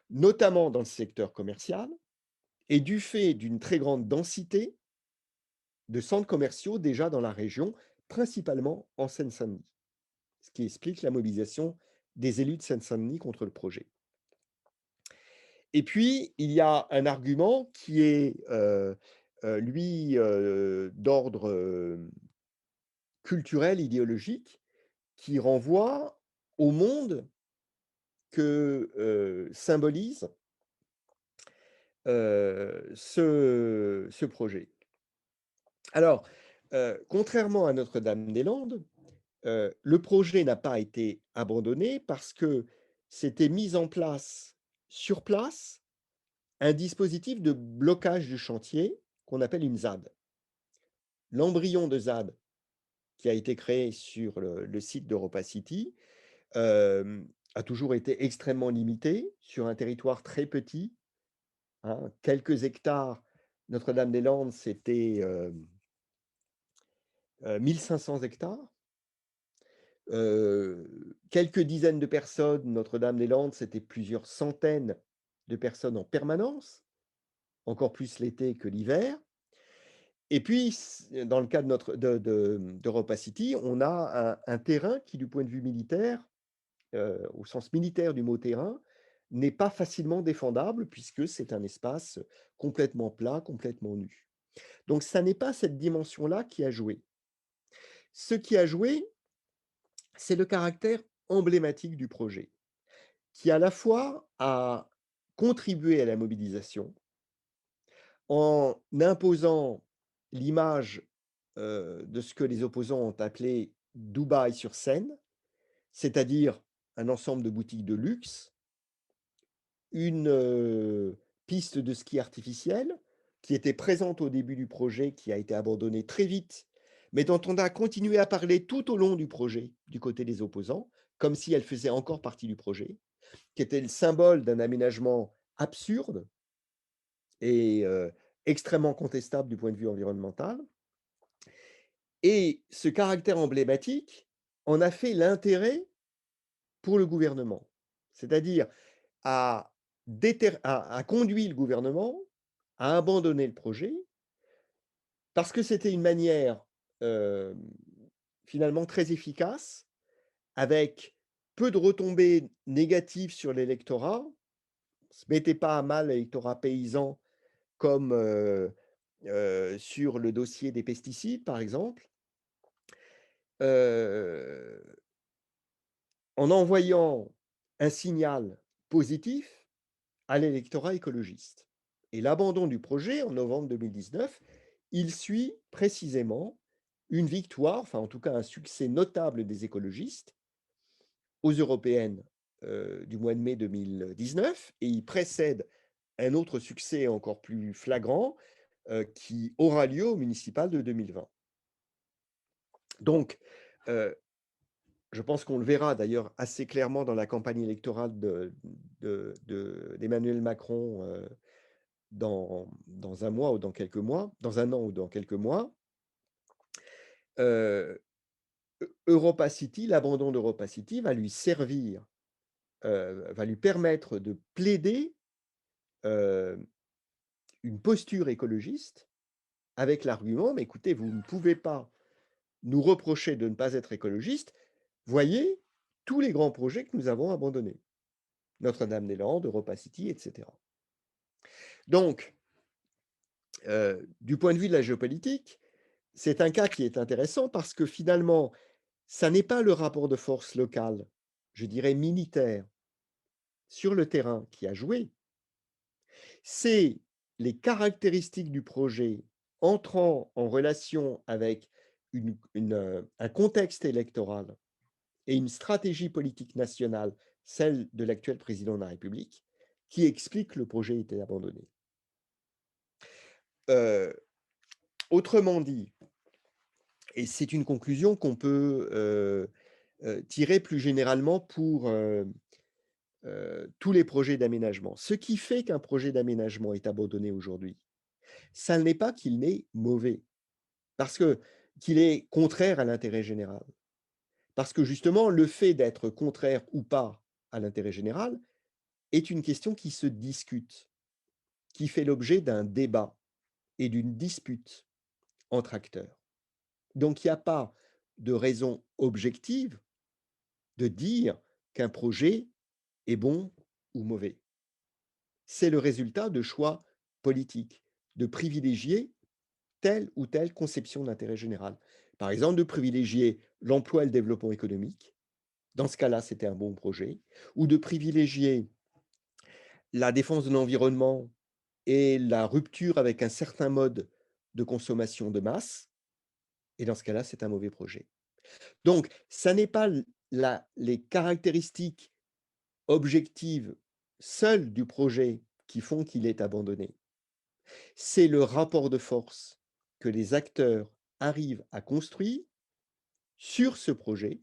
notamment dans le secteur commercial, et du fait d'une très grande densité de centres commerciaux déjà dans la région, principalement en Seine-Saint-Denis, ce qui explique la mobilisation des élus de Seine-Saint-Denis contre le projet. Et puis, il y a un argument qui est, lui, d'ordre culturel, idéologique, qui renvoie au monde que symbolise ce projet. Alors, contrairement à Notre-Dame-des-Landes, le projet n'a pas été abandonné parce que s'était mis en place, sur place, un dispositif de blocage du chantier qu'on appelle une ZAD. L'embryon de ZAD qui a été créé sur le site d'Europa City a toujours été extrêmement limité sur un territoire très petit, hein, quelques hectares. Notre-Dame-des-Landes, c'était 1500 hectares. Quelques dizaines de personnes. Notre-Dame-des-Landes, c'était plusieurs centaines de personnes en permanence, encore plus l'été que l'hiver. Et puis, dans le cas d'Europa City, on a un terrain qui, du point de vue militaire, au sens militaire du mot terrain, n'est pas facilement défendable puisque c'est un espace complètement plat, complètement nu. Donc, ça n'est pas cette dimension-là qui a joué. Ce qui a joué, c'est le caractère emblématique du projet, qui à la fois a contribué à la mobilisation en imposant l'image de ce que les opposants ont appelé Dubaï sur Seine, c'est-à-dire un ensemble de boutiques de luxe, une piste de ski artificielle qui était présente au début du projet, qui a été abandonnée très vite, mais dont on a continué à parler tout au long du projet du côté des opposants, comme si elle faisait encore partie du projet, qui était le symbole d'un aménagement absurde et extrêmement contestable du point de vue environnemental. Et ce caractère emblématique en a fait l'intérêt pour le gouvernement. C'est-à-dire a conduit le gouvernement à abandonner le projet parce que c'était une manière finalement très efficace, avec peu de retombées négatives sur l'électorat. On se mettait pas à mal l'électorat paysan comme sur le dossier des pesticides, par exemple. en envoyant un signal positif à l'électorat écologiste. Et l'abandon du projet en novembre 2019, il suit précisément une victoire, enfin en tout cas un succès notable des écologistes aux européennes du mois de mai 2019, et il précède un autre succès encore plus flagrant qui aura lieu au municipal de 2020. Donc, je pense qu'on le verra d'ailleurs assez clairement dans la campagne électorale d'Emmanuel Macron dans un mois ou dans quelques mois, dans un an ou dans quelques mois. Europa City, l'abandon d'Europa City va lui servir, va lui permettre de plaider une posture écologiste avec l'argument, mais écoutez, vous ne pouvez pas nous reprocher de ne pas être écologiste. Voyez tous les grands projets que nous avons abandonnés. Notre-Dame-des-Landes, Europa City, etc. Donc, du point de vue de la géopolitique, c'est un cas qui est intéressant parce que finalement, ça n'est pas le rapport de force local, je dirais militaire, sur le terrain qui a joué, c'est les caractéristiques du projet entrant en relation avec un contexte électoral et une stratégie politique nationale, celle de l'actuel président de la République, qui explique que le projet ait été abandonné. Autrement dit, et c'est une conclusion qu'on peut tirer plus généralement pour tous les projets d'aménagement. Ce qui fait qu'un projet d'aménagement est abandonné aujourd'hui, ça n'est pas qu'il n'est mauvais, parce qu'il est contraire à l'intérêt général. Parce que justement, le fait d'être contraire ou pas à l'intérêt général est une question qui se discute, qui fait l'objet d'un débat et d'une dispute entre acteurs. Donc, il n'y a pas de raison objective de dire qu'un projet est bon ou mauvais. C'est le résultat de choix politiques, de privilégier telle ou telle conception d'intérêt général. Par exemple, de privilégier l'emploi et le développement économique. Dans ce cas-là, c'était un bon projet. Ou de privilégier la défense de l'environnement et la rupture avec un certain mode de consommation de masse. Et dans ce cas-là, c'est un mauvais projet. Donc, ça n'est pas les caractéristiques objectives seules du projet qui font qu'il est abandonné. C'est le rapport de force que les acteurs arrivent à construire sur ce projet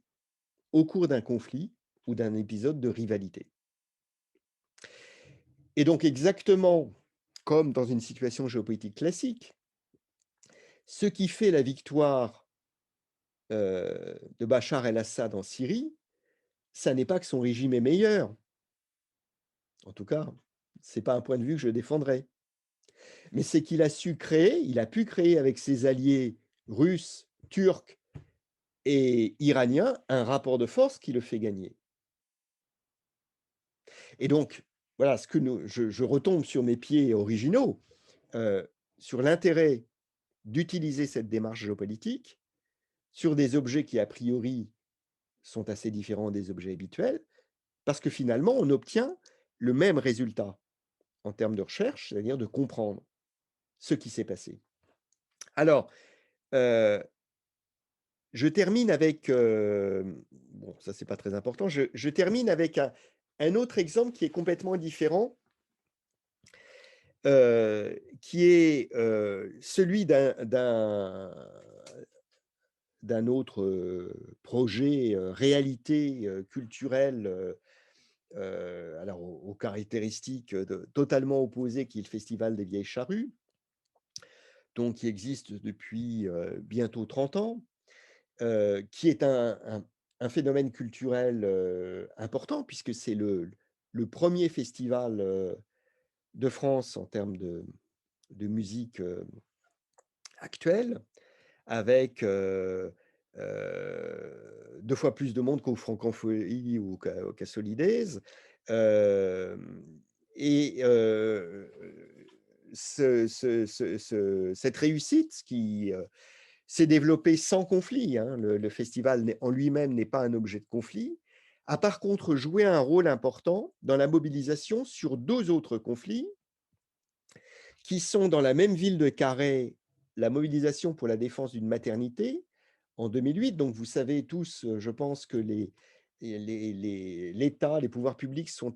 au cours d'un conflit ou d'un épisode de rivalité. Et donc exactement comme dans une situation géopolitique classique, ce qui fait la victoire de Bachar el-Assad en Syrie, ça n'est pas que son régime est meilleur. En tout cas, ce n'est pas un point de vue que je défendrais. Mais c'est qu'il a pu créer avec ses alliés russes, turcs et iraniens un rapport de force qui le fait gagner. Et donc, voilà, je retombe sur mes pieds originaux, sur l'intérêt d'utiliser cette démarche géopolitique sur des objets qui, a priori, sont assez différents des objets habituels, parce que finalement, on obtient le même résultat en termes de recherche, c'est-à-dire de comprendre ce qui s'est passé. Alors, je termine avec, bon, ça c'est pas très important, je termine avec un autre exemple qui est complètement différent, qui est celui d'un autre projet, réalité culturelle, alors aux caractéristiques totalement opposées, qui est le Festival des Vieilles Charrues, donc qui existe depuis bientôt 30 ans, qui est un phénomène culturel important, puisque c'est le premier festival de France en termes de musique actuelle, avec 2 fois plus de monde qu'au Francophonie ou au Cassolidays. Et cette réussite qui s'est développée sans conflit, hein, le festival en lui-même n'est pas un objet de conflit, a par contre joué un rôle important dans la mobilisation sur 2 autres conflits qui sont dans la même ville de Carhaix, la mobilisation pour la défense d'une maternité en 2008. Donc vous savez tous, je pense que l'État, les pouvoirs publics sont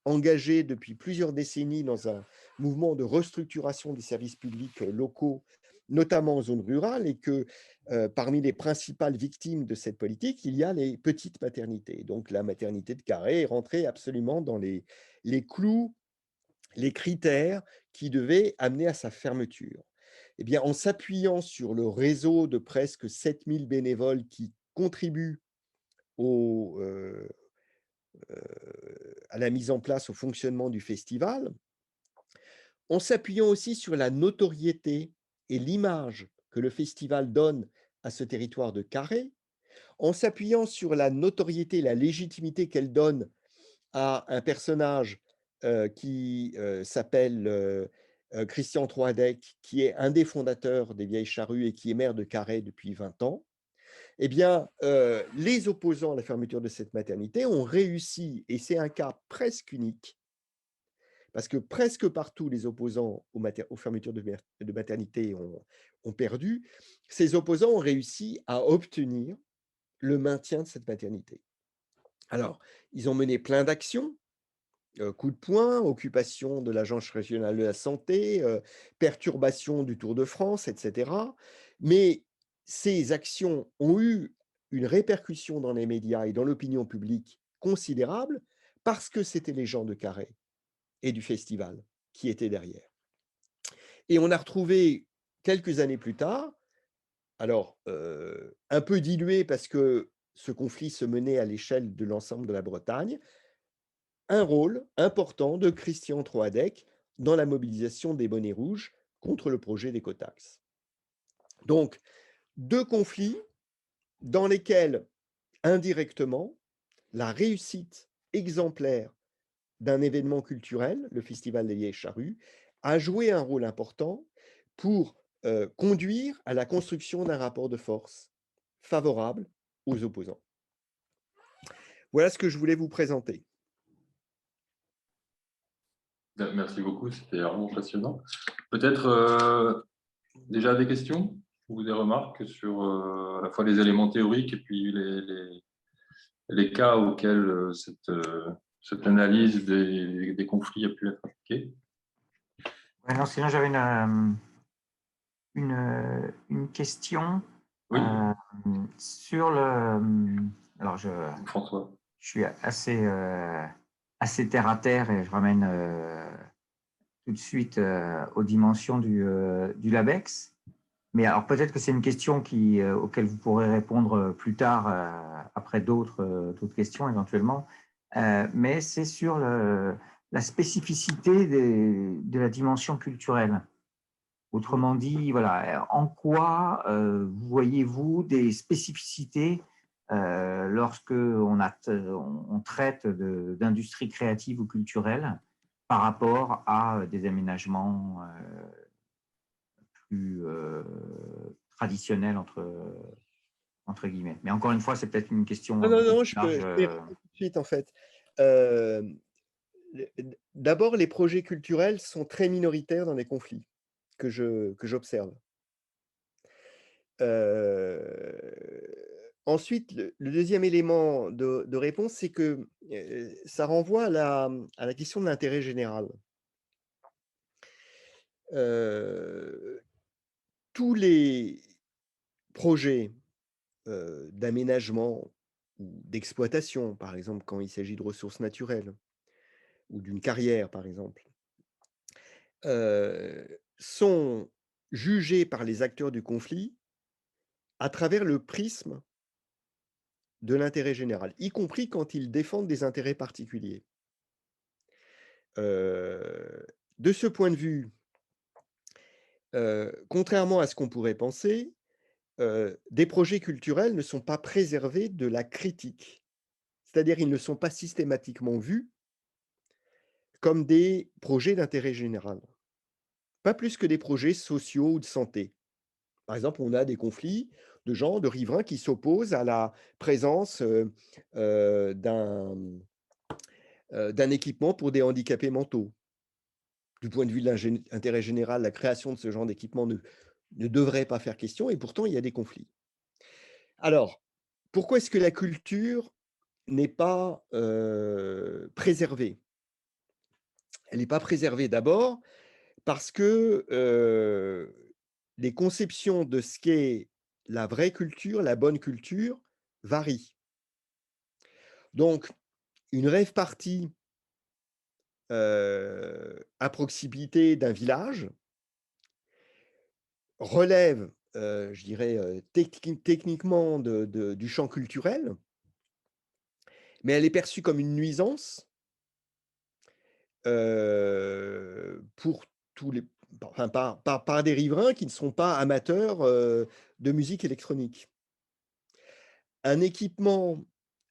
engagés depuis plusieurs décennies dans un mouvement de restructuration des services publics locaux, notamment en zone rurale, et que parmi les principales victimes de cette politique, il y a les petites maternités. Donc la maternité de Carhaix est rentrée absolument dans les clous, les critères qui devaient amener à sa fermeture. Eh bien, en s'appuyant sur le réseau de presque 7 000 bénévoles qui contribuent au, à la mise en place, au fonctionnement du festival, en s'appuyant aussi sur la notoriété et l'image que le festival donne à ce territoire de Carhaix, en s'appuyant sur la notoriété et la légitimité qu'elle donne à un personnage qui s'appelle Christian Troadec, qui est un des fondateurs des Vieilles Charrues et qui est maire de Carhaix depuis 20 ans. Eh bien, les opposants à la fermeture de cette maternité ont réussi, et c'est un cas presque unique, parce que presque partout les opposants aux fermetures de maternité ont perdu, ces opposants ont réussi à obtenir le maintien de cette maternité. Alors, ils ont mené plein d'actions, coup de poing, occupation de l'Agence régionale de la santé, perturbation du Tour de France, etc. Mais ces actions ont eu une répercussion dans les médias et dans l'opinion publique considérable parce que c'était les gens de Carhaix et du festival qui étaient derrière. Et on a retrouvé quelques années plus tard, alors un peu dilué parce que ce conflit se menait à l'échelle de l'ensemble de la Bretagne, un rôle important de Christian Troadec dans la mobilisation des bonnets rouges contre le projet d'écotaxe. Donc, 2 conflits dans lesquels, indirectement, la réussite exemplaire d'un événement culturel, le Festival des Vieilles Charrues, a joué un rôle important pour conduire à la construction d'un rapport de force favorable aux opposants. Voilà ce que je voulais vous présenter. Merci beaucoup, c'était vraiment passionnant. Peut-être déjà des questions ou des remarques sur à la fois les éléments théoriques et puis les cas auxquels cette analyse des conflits a pu être appliquée. Ouais, non, sinon j'avais une question Oui, sur le. Alors François. je suis assez terre à terre et je ramène tout de suite aux dimensions du LABEX. Mais alors peut-être que c'est une question auquel vous pourrez répondre plus tard après d'autres questions éventuellement. Mais c'est sur la spécificité de la dimension culturelle. Autrement dit, voilà, en quoi voyez-vous des spécificités lorsque on traite d'industrie créative ou culturelle par rapport à des aménagements plus traditionnels entre guillemets. Mais encore une fois, c'est peut-être une question Non, plus large. je peux y répondre tout de suite en fait. D'abord, les projets culturels sont très minoritaires dans les conflits que j'observe. Ensuite, le deuxième élément de réponse, c'est que ça renvoie à la question de l'intérêt général. Tous les projets d'aménagement ou d'exploitation, par exemple, quand il s'agit de ressources naturelles ou d'une carrière, par exemple, sont jugés par les acteurs du conflit à travers le prisme de l'intérêt général, y compris quand ils défendent des intérêts particuliers. De ce point de vue, contrairement à ce qu'on pourrait penser, des projets culturels ne sont pas préservés de la critique. C'est-à-dire, ils ne sont pas systématiquement vus comme des projets d'intérêt général. Pas plus que des projets sociaux ou de santé. Par exemple, on a des conflits de gens, de riverains qui s'opposent à la présence d'un équipement pour des handicapés mentaux. Du point de vue de l'intérêt général, la création de ce genre d'équipement ne devrait pas faire question, et pourtant il y a des conflits. Alors, pourquoi est-ce que la culture n'est pas préservée? Elle n'est pas préservée d'abord parce que les conceptions de ce qu'est la vraie culture, la bonne culture, varient. Donc, une rave party à proximité d'un village relève, je dirais, techniquement du champ culturel, mais elle est perçue comme une nuisance pour tous les enfin, par des riverains qui ne sont pas amateurs de musique électronique. Un équipement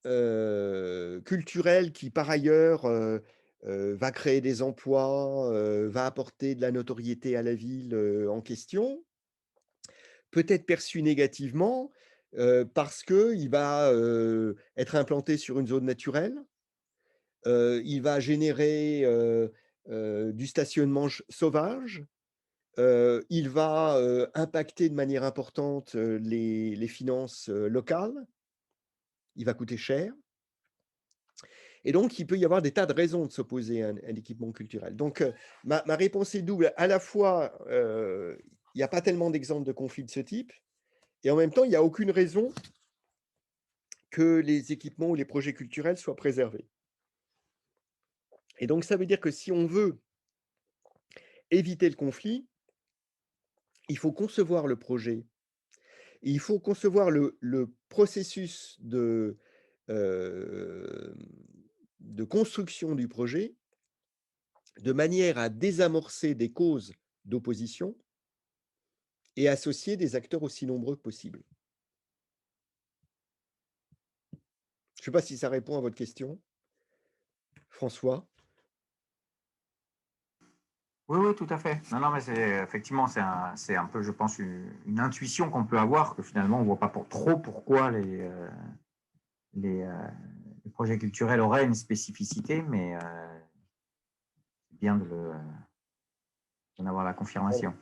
culturel qui, par ailleurs, va créer des emplois, va apporter de la notoriété à la ville en question, peut être perçu négativement parce qu'il va être implanté sur une zone naturelle, il va générer du stationnement sauvage, il va impacter de manière importante les finances locales, il va coûter cher. Et donc, il peut y avoir des tas de raisons de s'opposer à un équipement culturel. Donc, ma réponse est double. À la fois, il n'y a pas tellement d'exemples de conflits de ce type, et en même temps, il n'y a aucune raison que les équipements ou les projets culturels soient préservés. Et donc, ça veut dire que si on veut éviter le conflit, il faut concevoir le projet. Et il faut concevoir le processus de construction du projet de manière à désamorcer des causes d'opposition et associer des acteurs aussi nombreux que possible. Je ne sais pas si ça répond à votre question, François. Oui, oui, tout à fait. Non, non, mais effectivement, c'est un peu, je pense, une intuition qu'on peut avoir, que finalement, on ne voit pas pourquoi les projets culturels auraient une spécificité, mais c'est bien d'en avoir la confirmation.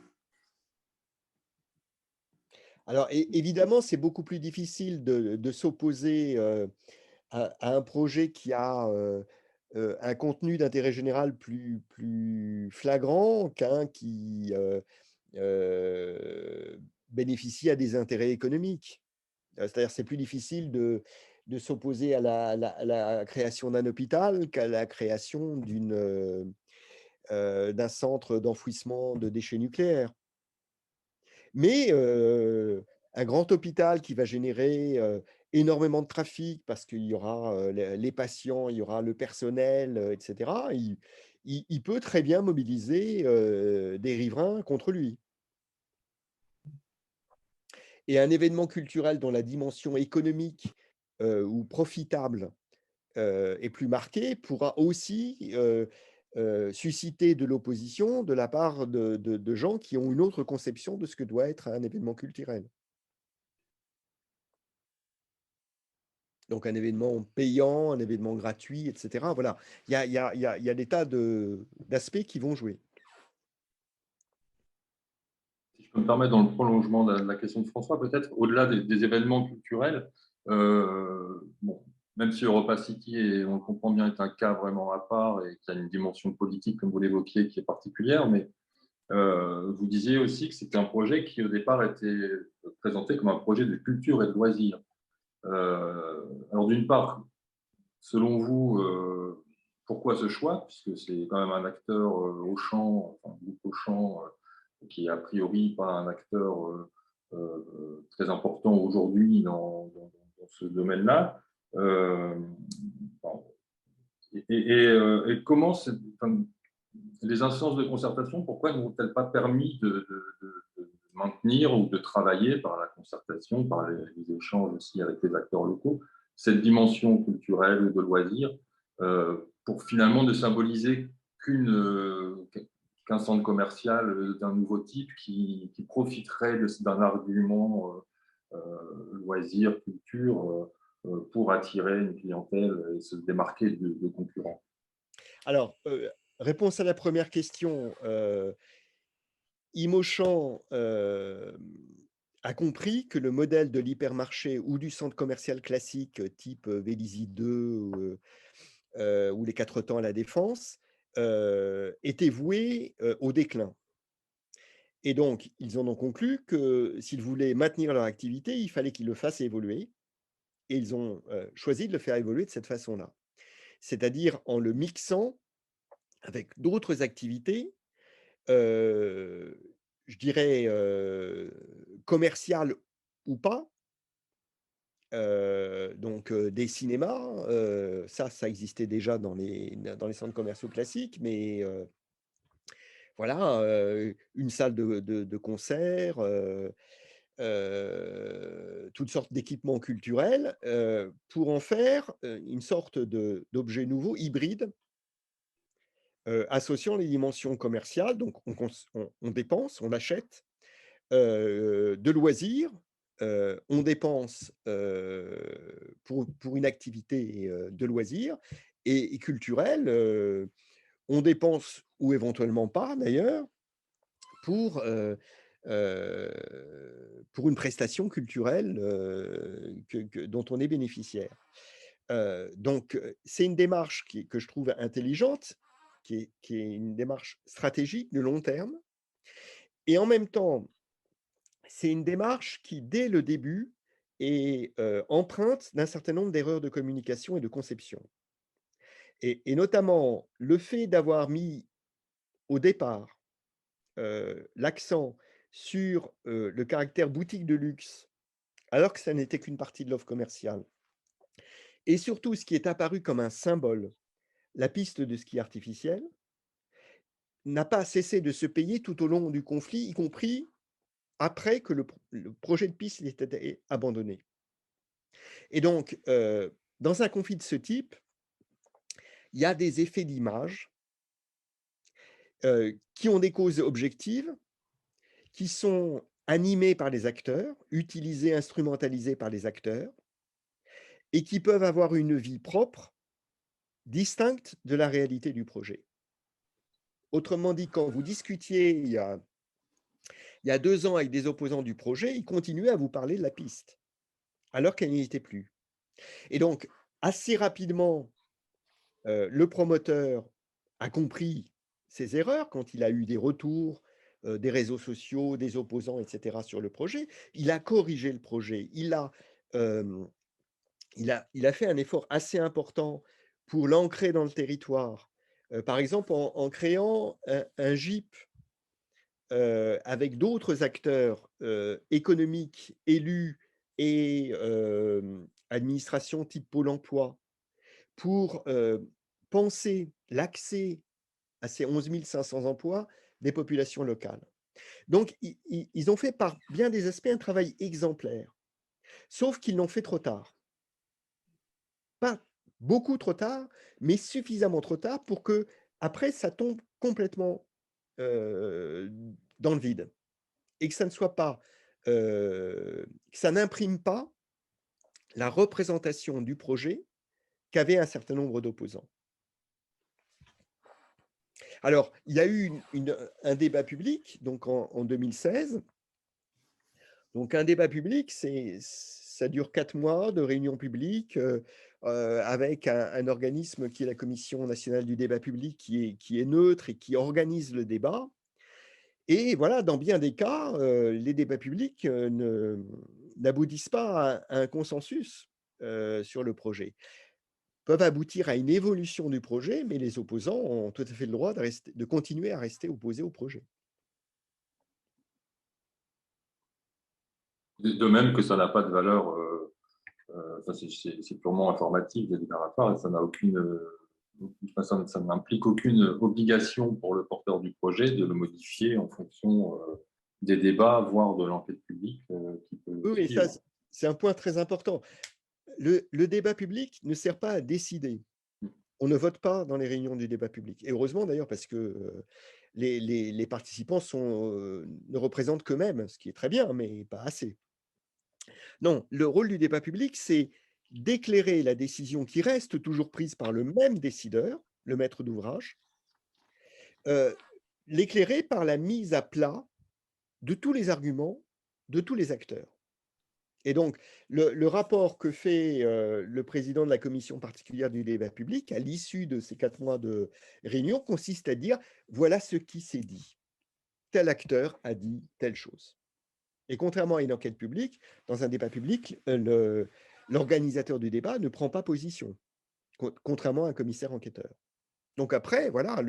Alors, évidemment, c'est beaucoup plus difficile de s'opposer à un projet qui a un contenu d'intérêt général plus flagrant qu'un qui bénéficie à des intérêts économiques. C'est-à-dire, c'est plus difficile de s'opposer à la création d'un hôpital qu'à la création d'un centre d'enfouissement de déchets nucléaires. Mais un grand hôpital qui va générer énormément de trafic parce qu'il y aura les patients, il y aura le personnel, etc., il peut très bien mobiliser des riverains contre lui. Et un événement culturel dont la dimension économique ou profitable est plus marquée pourra aussi susciter de l'opposition de la part de gens qui ont une autre conception de ce que doit être un événement culturel. Donc un événement payant, un événement gratuit, etc. Voilà, il y a des tas d'aspects qui vont jouer. Si je peux me permettre, dans le prolongement de la question de François, peut-être au-delà des événements culturels, bon, même si Europa City, et on le comprend bien, est un cas vraiment à part et qui a une dimension politique, comme vous l'évoquiez, qui est particulière, mais vous disiez aussi que c'était un projet qui, au départ, était présenté comme un projet de culture et de loisirs. Alors, d'une part, selon vous, pourquoi ce choix? Puisque c'est quand même un acteur Auchan, enfin, groupe Auchan, qui est a priori pas un acteur très important aujourd'hui dans ce domaine-là. Bon. Et comment les instances de concertation, pourquoi n'ont-elles pas permis de maintenir ou de travailler par la concertation, par les échanges aussi avec les acteurs locaux, cette dimension culturelle ou de loisirs, pour finalement ne symboliser qu'un centre commercial d'un nouveau type qui profiterait d'un argument loisir, culture, pour attirer une clientèle et se démarquer de concurrents. Alors, réponse à la première question. Imochan a compris que le modèle de l'hypermarché ou du centre commercial classique type Vélizy 2 ou les Quatre Temps à la Défense était voué au déclin. Et donc, ils en ont conclu que s'ils voulaient maintenir leur activité, il fallait qu'ils le fassent évoluer. Et ils ont choisi de le faire évoluer de cette façon-là. C'est-à-dire en le mixant avec d'autres activités, je dirais commerciales ou pas. Donc des cinémas, ça existait déjà dans les centres commerciaux classiques, mais voilà, une salle de concert, toutes sortes d'équipements culturels, pour en faire une sorte d'objet nouveau, hybride, associant les dimensions commerciales. Donc on dépense, on achète, de loisirs, on dépense pour une activité de loisirs et culturelle, on dépense ou éventuellement pas d'ailleurs pour, pour une prestation culturelle dont on est bénéficiaire. Donc, c'est une démarche que je trouve intelligente, qui est une démarche stratégique de long terme. Et en même temps, c'est une démarche qui, dès le début, est empreinte d'un certain nombre d'erreurs de communication et de conception. Et notamment, le fait d'avoir mis au départ l'accent sur le caractère boutique de luxe, alors que ça n'était qu'une partie de l'offre commerciale. Et surtout, ce qui est apparu comme un symbole, la piste de ski artificiel, n'a pas cessé de se payer tout au long du conflit, y compris après que le projet de piste ait été abandonné. Et donc, dans un conflit de ce type, il y a des effets d'image qui ont des causes objectives, qui sont animés par les acteurs, utilisés, instrumentalisés par les acteurs, et qui peuvent avoir une vie propre, distincte de la réalité du projet. Autrement dit, quand vous discutiez il y a 2 ans avec des opposants du projet, ils continuaient à vous parler de la piste, alors qu'elle n'y était plus. Et donc, assez rapidement, le promoteur a compris ses erreurs quand il a eu des retours des réseaux sociaux, des opposants, etc., sur le projet. Il a corrigé le projet. Il a fait un effort assez important pour l'ancrer dans le territoire. Par exemple, en créant un GIP avec d'autres acteurs économiques, élus et administration type Pôle emploi, pour penser l'accès à ces 11 500 emplois des populations locales. Donc, ils ont fait par bien des aspects un travail exemplaire, sauf qu'ils l'ont fait trop tard. Pas beaucoup trop tard, mais suffisamment trop tard pour que après ça tombe complètement dans le vide et que ça ne soit pas, que ça n'imprime pas la représentation du projet qu'avaient un certain nombre d'opposants. Alors, il y a eu un débat public donc en 2016. Donc un débat public, ça dure 4 mois de réunions publiques avec un organisme qui est la Commission nationale du débat public, qui est neutre et qui organise le débat. Et voilà, dans bien des cas, les débats publics n'aboutissent pas à un consensus sur le projet. Peuvent aboutir à une évolution du projet, mais les opposants ont tout à fait le droit de continuer à rester opposés au projet. De même que ça n'a pas de valeur, ça c'est purement informatique, délibératoire, et ça n'a ça n'implique aucune obligation pour le porteur du projet de le modifier en fonction des débats, voire de l'enquête publique qui peut Oui, suivre. ça, c'est un point très important. Le débat public ne sert pas à décider. On ne vote pas dans les réunions du débat public. Et heureusement d'ailleurs, parce que les participants ne représentent qu'eux-mêmes, ce qui est très bien, mais pas assez. Non, le rôle du débat public, c'est d'éclairer la décision qui reste toujours prise par le même décideur, le maître d'ouvrage, l'éclairer par la mise à plat de tous les arguments de tous les acteurs. Et donc, le rapport que fait le président de la commission particulière du débat public à l'issue de ces 4 mois de réunion consiste à dire, voilà ce qui s'est dit. Tel acteur a dit telle chose. Et contrairement à une enquête publique, dans un débat public, l'organisateur du débat ne prend pas position, contrairement à un commissaire enquêteur. Donc après, voilà,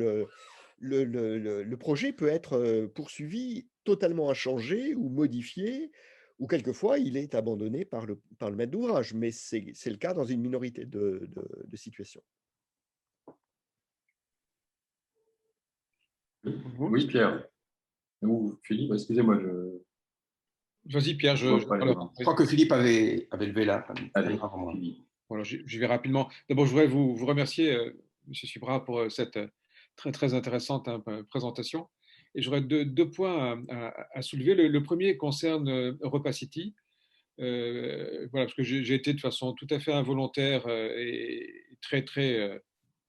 le projet peut être poursuivi totalement inchangé ou modifié, ou quelquefois il est abandonné par le maître d'ouvrage, mais c'est le cas dans une minorité de situations. Oui, Pierre. Ou Philippe, excusez-moi, Vas-y, Pierre. je vois pas les mains. Je crois que Philippe avait levé la Allez, main. Philippe. Voilà, j'y vais rapidement. D'abord, je voudrais vous remercier, M. Subra, pour cette très, très intéressante présentation. Et j'aurais deux points à soulever. Le premier concerne EuropaCity. Voilà, parce que j'ai été de façon tout à fait involontaire et très, très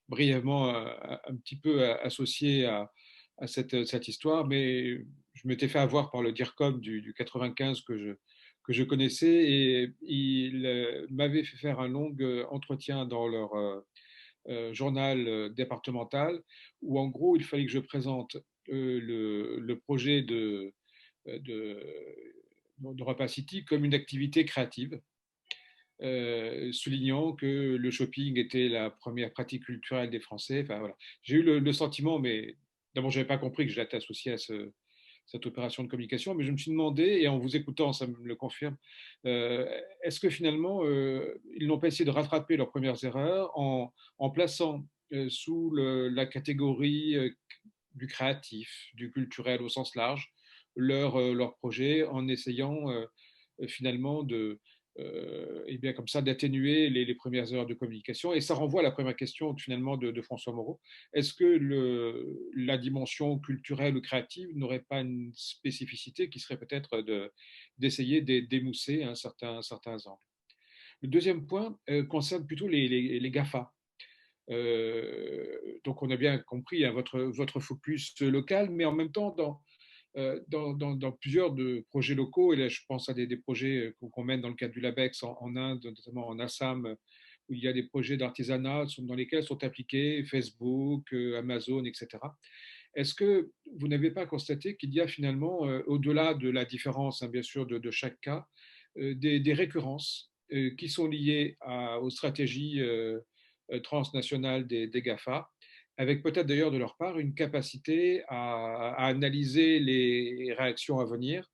brièvement un petit peu associé à cette histoire, mais je m'étais fait avoir par le DIRCOM du 95 que je connaissais, et il m'avait fait faire un long entretien dans leur journal départemental, où en gros il fallait que je présente le projet de, d'EuropaCity comme une activité créative, soulignant que le shopping était la première pratique culturelle des Français. Enfin, voilà. J'ai eu le sentiment, mais d'abord, je n'avais pas compris que je l'étais associé à cette opération de communication, mais je me suis demandé, et en vous écoutant, ça me le confirme, est-ce que finalement, ils n'ont pas essayé de rattraper leurs premières erreurs en plaçant sous la catégorie du créatif, du culturel au sens large, leur projet, en essayant finalement et bien comme ça d'atténuer les premières heures de communication. Et ça renvoie à la première question finalement de François Moreau. Est-ce que la dimension culturelle ou créative n'aurait pas une spécificité qui serait peut-être d'essayer d'émousser certains angles? Le deuxième point concerne plutôt les GAFA. Donc on a bien compris hein, votre focus local, mais en même temps dans plusieurs projets locaux, et là je pense à des projets qu'on mène dans le cadre du LABEX en Inde, notamment en Assam, où il y a des projets d'artisanat dans lesquels sont impliqués Facebook, Amazon, etc. Est-ce que vous n'avez pas constaté qu'il y a finalement, au-delà de la différence, hein, bien sûr, de chaque cas, des récurrences qui sont liées aux stratégies transnationales des GAFA, avec peut-être d'ailleurs de leur part une capacité à analyser les réactions à venir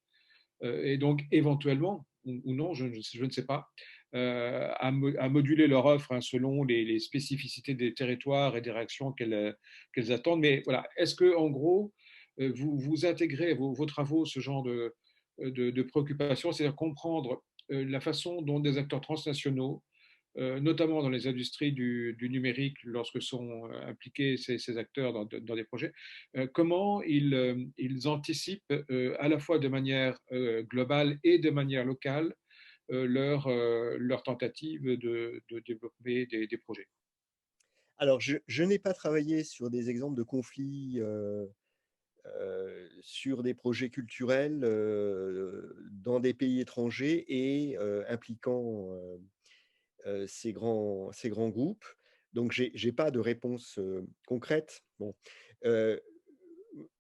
et donc éventuellement, ou non, je ne sais pas, à moduler leur offre hein, selon les spécificités des territoires et des réactions qu'elles attendent. Mais voilà, est-ce que en gros, vous intégrez vos travaux ce genre de préoccupations, c'est-à-dire comprendre la façon dont des acteurs transnationaux, notamment dans les industries du numérique, lorsque sont impliqués ces acteurs dans des projets, comment ils anticipent à la fois de manière globale et de manière locale leur tentative de développer des projets. Alors, je n'ai pas travaillé sur des exemples de conflits sur des projets culturels dans des pays étrangers et impliquant ces grands groupes. Donc, je n'ai pas de réponse concrète. Bon.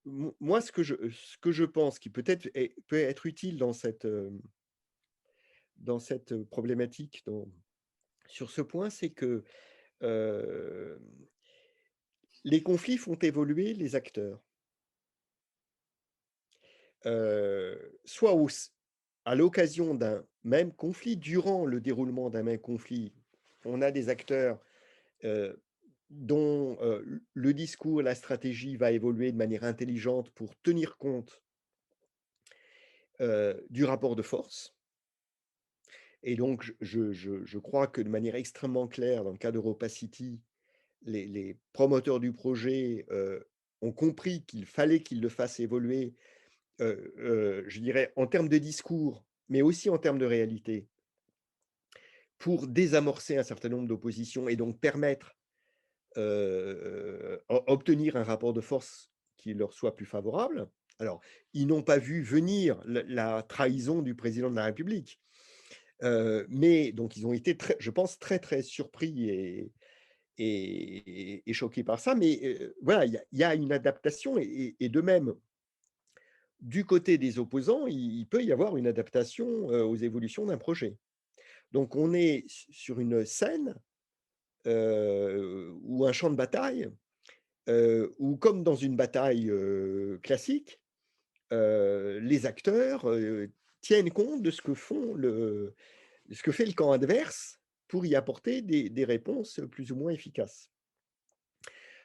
Moi, ce que je pense qui peut être utile dans cette problématique, sur ce point, c'est que les conflits font évoluer les acteurs. Soit à l'occasion d'un même conflit, durant le déroulement d'un même conflit, on a des acteurs dont le discours, la stratégie va évoluer de manière intelligente pour tenir compte du rapport de force. Et donc, je crois que de manière extrêmement claire, dans le cas d'EuropaCity, les promoteurs du projet ont compris qu'il fallait qu'ils le fassent évoluer, je dirais, en termes de discours, mais aussi en termes de réalité, pour désamorcer un certain nombre d'oppositions et donc permettre, obtenir un rapport de force qui leur soit plus favorable. Alors, ils n'ont pas vu venir la trahison du président de la République, mais donc ils ont été très, je pense, très, très surpris et choqués par ça. Mais voilà, il y a une adaptation et de même, du côté des opposants, il peut y avoir une adaptation aux évolutions d'un projet. Donc on est sur une scène ou un champ de bataille où, comme dans une bataille classique, les acteurs tiennent compte de ce que ce que fait le camp adverse pour y apporter des réponses plus ou moins efficaces.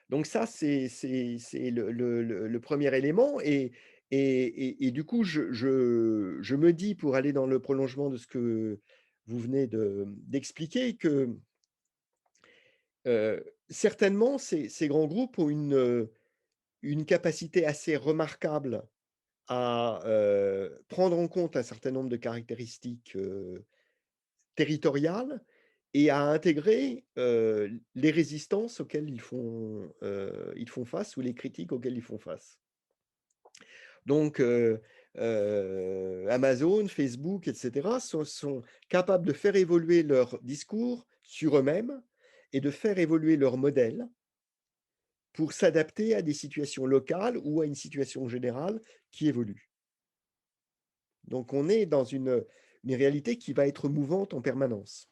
Donc ça, c'est le premier élément et du coup, je me dis, pour aller dans le prolongement de ce que vous venez d'expliquer, que, certainement ces grands groupes ont une capacité assez remarquable à, prendre en compte un certain nombre de caractéristiques, territoriales et à intégrer, les résistances auxquelles ils font face ou les critiques auxquelles ils font face. Donc, Amazon, Facebook, et cetera sont capables de faire évoluer leur discours sur eux-mêmes et de faire évoluer leur modèle pour s'adapter à des situations locales ou à une situation générale qui évolue. Donc on est dans une réalité qui va être mouvante en permanence.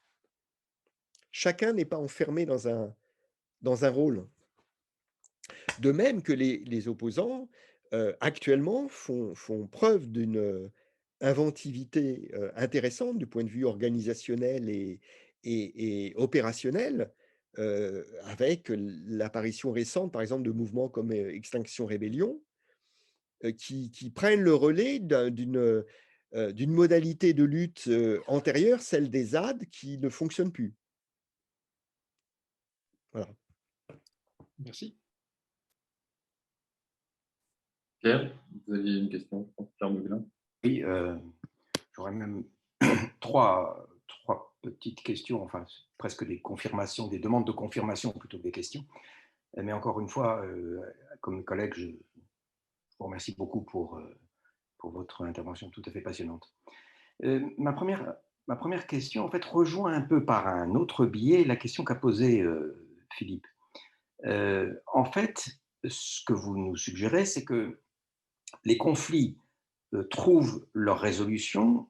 Chacun n'est pas enfermé dans un rôle. De même que les opposants, actuellement, font preuve d'une inventivité intéressante du point de vue organisationnel et opérationnel, avec l'apparition récente, par exemple, de mouvements comme Extinction Rébellion, qui prennent le relais d'une modalité de lutte antérieure, celle des ZAD, qui ne fonctionne plus. Voilà. Merci. Pierre, vous aviez une question, Pierre Meuglin. Oui, j'aurais même trois petites questions, enfin presque des confirmations, des demandes de confirmation plutôt que des questions. Mais encore une fois, comme mes collègues, je vous remercie beaucoup pour votre intervention tout à fait passionnante. Ma première question, en fait, rejoint un peu par un autre biais la question qu'a posée Philippe. En fait, ce que vous nous suggérez, c'est que les conflits trouvent leur résolution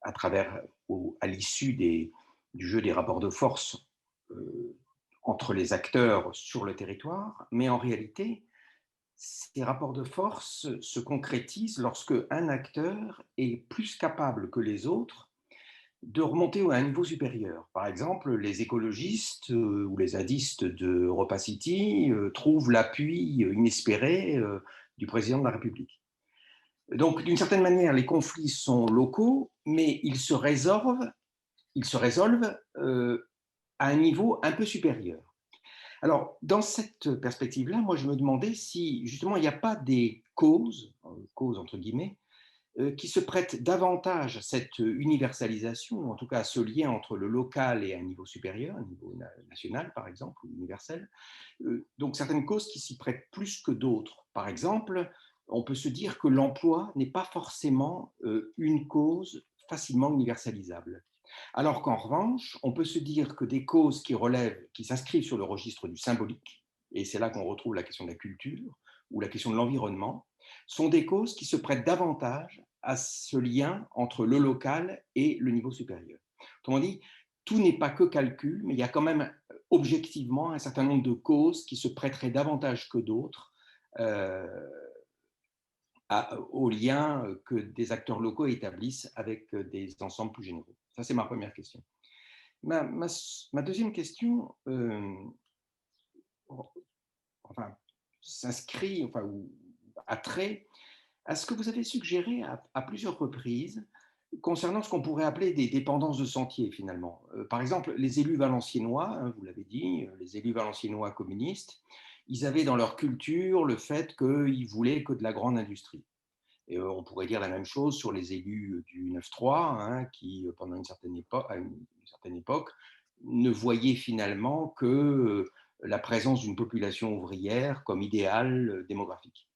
à travers ou à l'issue du jeu des rapports de force entre les acteurs sur le territoire, mais en réalité, ces rapports de force se concrétisent lorsque un acteur est plus capable que les autres de remonter à un niveau supérieur. Par exemple, les écologistes ou les zadistes de Europa City trouvent l'appui inespéré du président de la République. Donc, d'une certaine manière, les conflits sont locaux, mais ils se résolvent à un niveau un peu supérieur. Alors, dans cette perspective-là, moi, je me demandais si, justement, il n'y a pas des causes entre guillemets, qui se prêtent davantage à cette universalisation, ou en tout cas à ce lien entre le local et un niveau supérieur, un niveau national, par exemple, ou universel. Donc, certaines causes qui s'y prêtent plus que d'autres. Par exemple, on peut se dire que l'emploi n'est pas forcément une cause facilement universalisable. Alors qu'en revanche, on peut se dire que des causes qui s'inscrivent sur le registre du symbolique, et c'est là qu'on retrouve la question de la culture ou la question de l'environnement, sont des causes qui se prêtent davantage à ce lien entre le local et le niveau supérieur. Autrement dit, tout n'est pas que calcul, mais il y a quand même objectivement un certain nombre de causes qui se prêteraient davantage que d'autres au lien que des acteurs locaux établissent avec des ensembles plus généraux. Ça, c'est ma première question. Ma deuxième question s'inscrit, ou a trait à ce que vous avez suggéré à plusieurs reprises concernant ce qu'on pourrait appeler des dépendances de sentier, finalement. Par exemple, les élus valenciennois, vous l'avez dit, les élus valenciennois communistes, ils avaient dans leur culture le fait qu'ils voulaient que de la grande industrie. Et on pourrait dire la même chose sur les élus du 9-3, hein, qui, pendant à une certaine époque, ne voyaient finalement que la présence d'une population ouvrière comme idéal démographique.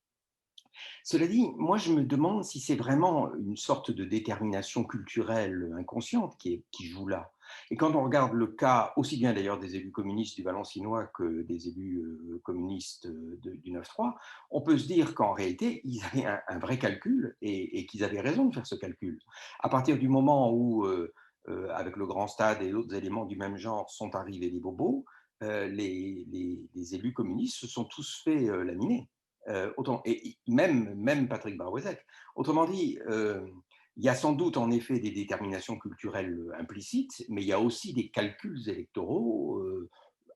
Cela dit, moi je me demande si c'est vraiment une sorte de détermination culturelle inconsciente qui joue là. Et quand on regarde le cas aussi bien d'ailleurs des élus communistes du Valencinois que des élus communistes du 9-3, on peut se dire qu'en réalité, ils avaient un vrai calcul et qu'ils avaient raison de faire ce calcul. À partir du moment où, avec le Grand Stade et d'autres éléments du même genre, sont arrivés les bobos, les élus communistes se sont tous fait laminer. Et même Patrick Barouezek. Autrement dit, il y a sans doute en effet des déterminations culturelles implicites, mais il y a aussi des calculs électoraux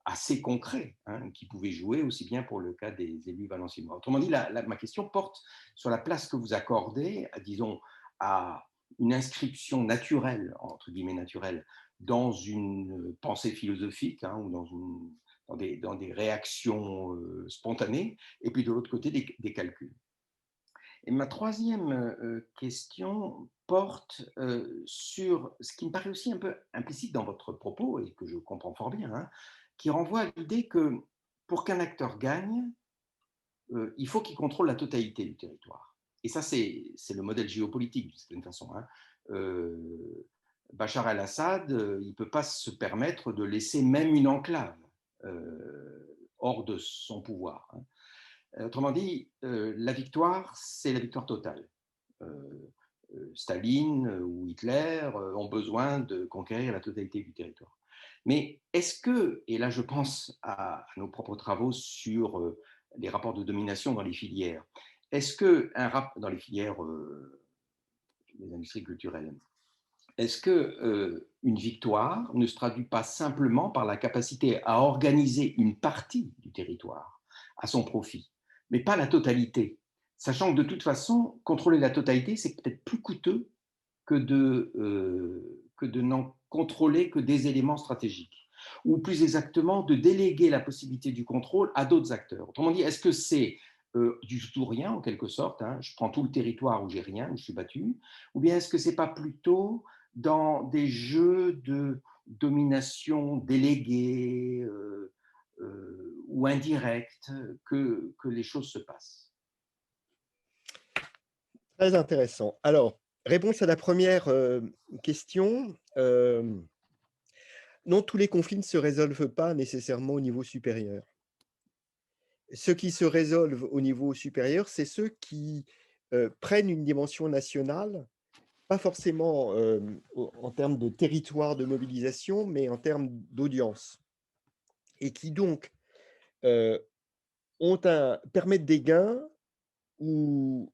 assez concrets, hein, qui pouvaient jouer aussi bien pour le cas des élus valenciennois. Autrement dit, ma question porte sur la place que vous accordez, disons, à une inscription naturelle, entre guillemets naturelle, dans une pensée philosophique, hein, ou dans des réactions spontanées, et puis de l'autre côté, des calculs. Et ma troisième question porte sur ce qui me paraît aussi un peu implicite dans votre propos, et que je comprends fort bien, hein, qui renvoie à l'idée que pour qu'un acteur gagne, il faut qu'il contrôle la totalité du territoire. Et ça, c'est le modèle géopolitique, d'une certaine façon, hein. Bachar el-Assad, il ne peut pas se permettre de laisser même une enclave hors de son pouvoir, hein. Autrement dit, la victoire, c'est la victoire totale. Staline ou Hitler ont besoin de conquérir la totalité du territoire. Mais est-ce que, et là je pense à nos propres travaux sur les rapports de domination dans les filières, est-ce que dans les filières des industries culturelles, est-ce que une victoire ne se traduit pas simplement par la capacité à organiser une partie du territoire à son profit, mais pas la totalité, sachant que de toute façon, contrôler la totalité, c'est peut-être plus coûteux que de n'en contrôler que des éléments stratégiques, ou plus exactement de déléguer la possibilité du contrôle à d'autres acteurs. Autrement dit, est-ce que c'est du tout rien en quelque sorte, hein, je prends tout le territoire où j'ai rien, où je suis battu, ou bien est-ce que c'est pas plutôt dans des jeux de domination déléguée ou indirecte que les choses se passent? Très intéressant. Alors, réponse à la première question. Non, tous les conflits ne se résolvent pas nécessairement au niveau supérieur. Ceux qui se résolvent au niveau supérieur, c'est ceux qui prennent une dimension nationale, pas forcément en termes de territoire de mobilisation, mais en termes d'audience, et qui donc permettent des gains ou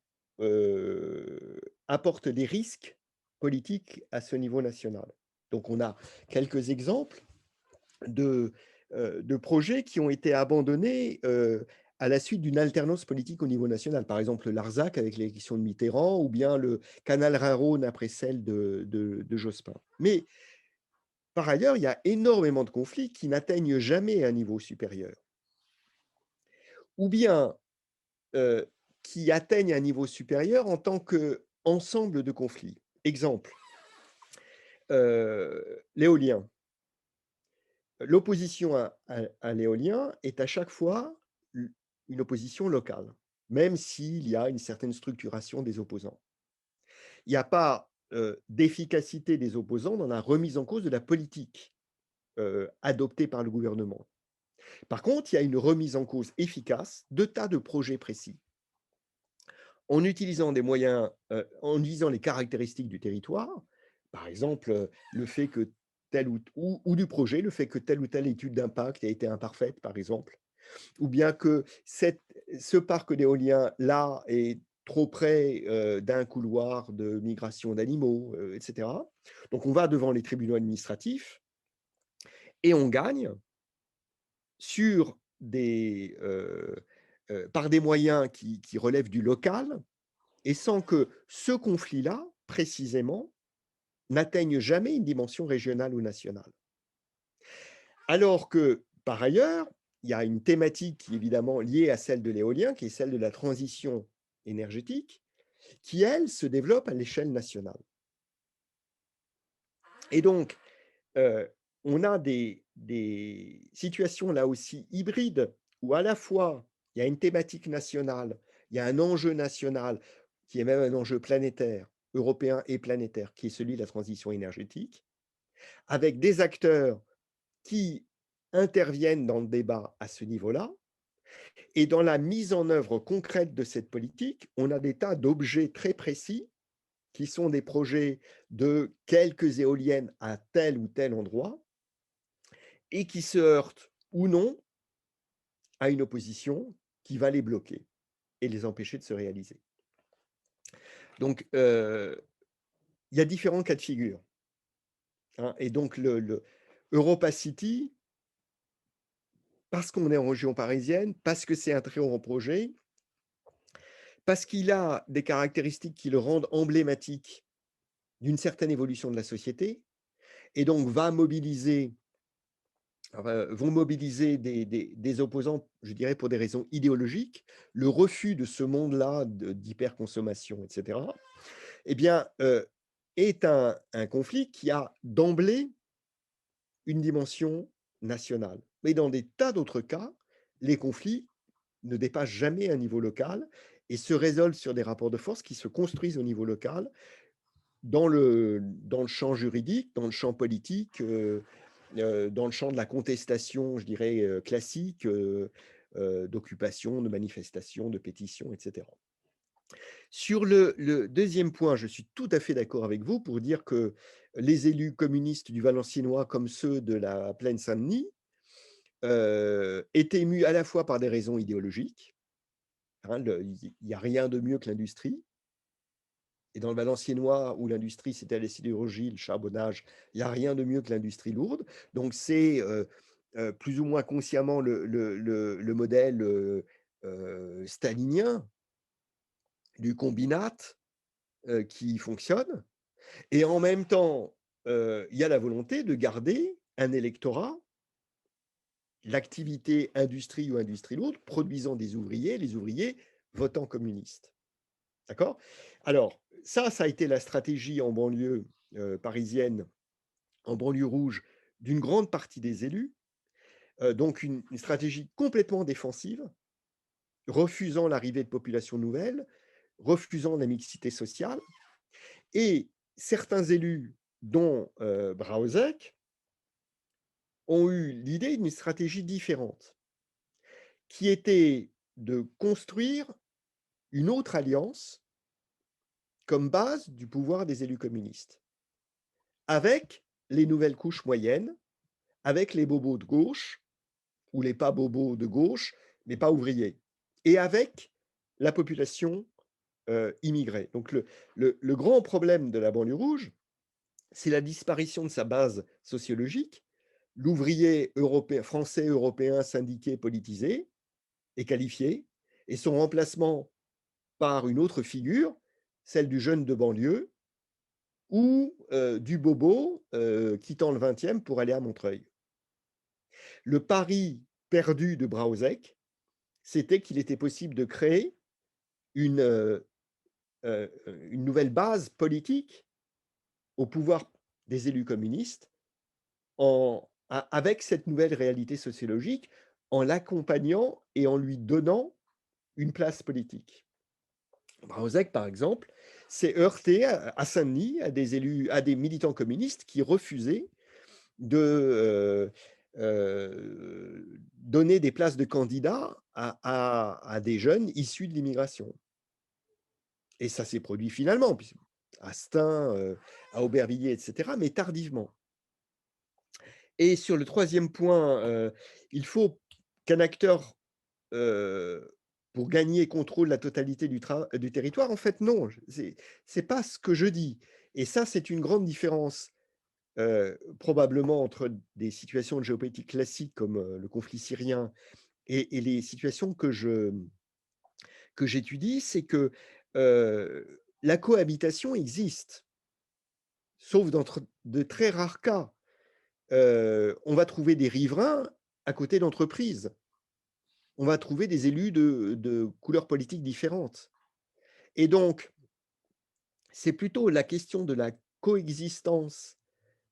apportent des risques politiques à ce niveau national. Donc on a quelques exemples de projets qui ont été abandonnés à la suite d'une alternance politique au niveau national. Par exemple, l'Arzac avec l'élection de Mitterrand, ou bien le canal Rhin-Rhône après celle de Jospin. Mais par ailleurs, il y a énormément de conflits qui n'atteignent jamais un niveau supérieur, ou bien qui atteignent un niveau supérieur en tant qu'ensemble de conflits. Exemple, l'éolien. L'opposition à l'éolien est à chaque fois une opposition locale, même s'il y a une certaine structuration des opposants. Il n'y a pas d'efficacité des opposants dans la remise en cause de la politique adoptée par le gouvernement. Par contre, il y a une remise en cause efficace de tas de projets précis, en utilisant des moyens, en utilisant les caractéristiques du territoire, par exemple, le fait que ou du projet, le fait que telle ou telle étude d'impact a été imparfaite, par exemple, ou bien que ce parc d'éolien-là est trop près d'un couloir de migration d'animaux, etc. Donc, on va devant les tribunaux administratifs et on gagne sur par des moyens qui relèvent du local, et sans que ce conflit-là, précisément, n'atteigne jamais une dimension régionale ou nationale. Alors que, par ailleurs, il y a une thématique qui est évidemment liée à celle de l'éolien, qui est celle de la transition énergétique, qui, elle, se développe à l'échelle nationale. Et donc, on a des situations là aussi hybrides, où à la fois, il y a une thématique nationale, il y a un enjeu national, qui est même un enjeu planétaire, européen et planétaire, qui est celui de la transition énergétique, avec des acteurs qui interviennent dans le débat à ce niveau-là. Et dans la mise en œuvre concrète de cette politique, on a des tas d'objets très précis qui sont des projets de quelques éoliennes à tel ou tel endroit et qui se heurtent ou non à une opposition qui va les bloquer et les empêcher de se réaliser. Donc, il y a différents cas de figure, hein. Et donc, EuropaCity, parce qu'on est en région parisienne, parce que c'est un très grand projet, parce qu'il a des caractéristiques qui le rendent emblématique d'une certaine évolution de la société, et donc vont mobiliser des opposants, je dirais, pour des raisons idéologiques, le refus de ce monde-là d'hyperconsommation, etc., eh bien, est un conflit qui a d'emblée une dimension nationale. Mais dans des tas d'autres cas, les conflits ne dépassent jamais un niveau local et se résolvent sur des rapports de force qui se construisent au niveau local, dans le champ juridique, dans le champ politique, dans le champ de la contestation, je dirais, classique, d'occupation, de manifestation, de pétition, etc. Sur le deuxième point, je suis tout à fait d'accord avec vous pour dire que les élus communistes du Valenciennois, comme ceux de la plaine Saint-Denis, étaient émus à la fois par des raisons idéologiques, hein, il n'y a rien de mieux que l'industrie. Et dans le Valenciennois, où l'industrie, c'était la sidérurgie, le charbonnage, il n'y a rien de mieux que l'industrie lourde. Donc, c'est plus ou moins consciemment le modèle stalinien du combinat qui fonctionne. Et en même temps, il y a la volonté de garder un électorat, l'activité industrie ou industrie lourde, produisant des ouvriers, les ouvriers votant communistes. D'accord? Alors, ça a été la stratégie en banlieue parisienne, en banlieue rouge, d'une grande partie des élus. Donc, une stratégie complètement défensive, refusant l'arrivée de populations nouvelles, refusant la mixité sociale. Et certains élus, dont Brauzek, ont eu l'idée d'une stratégie différente, qui était de construire une autre alliance comme base du pouvoir des élus communistes, avec les nouvelles couches moyennes, avec les bobos de gauche, ou les pas bobos de gauche, mais pas ouvriers, et avec la population immigrée. Donc le grand problème de la banlieue rouge, c'est la disparition de sa base sociologique, l'ouvrier européen, français, européen, syndiqué, politisé et qualifié, et son remplacement par une autre figure, celle du jeune de banlieue, ou du bobo quittant le 20e pour aller à Montreuil. Le pari perdu de Brauzek, c'était qu'il était possible de créer une nouvelle base politique au pouvoir des élus communistes avec cette nouvelle réalité sociologique, en l'accompagnant et en lui donnant une place politique. Brauzek, par exemple, s'est heurté à Saint-Denis à des élus, à des militants communistes qui refusaient de donner des places de candidats à des jeunes issus de l'immigration. Et ça s'est produit finalement, à Stein, à Aubervilliers, etc., mais tardivement. Et sur le troisième point, il faut qu'un acteur, pour gagner contrôle la totalité du territoire, en fait, non, c'est pas ce que je dis. Et ça, c'est une grande différence, probablement entre des situations de géopolitique classique comme le conflit syrien et les situations que j'étudie, c'est que la cohabitation existe, sauf dans de très rares cas. On va trouver des riverains à côté d'entreprises. on va trouver des élus de couleurs politiques différentes. Et donc, c'est plutôt la question de la coexistence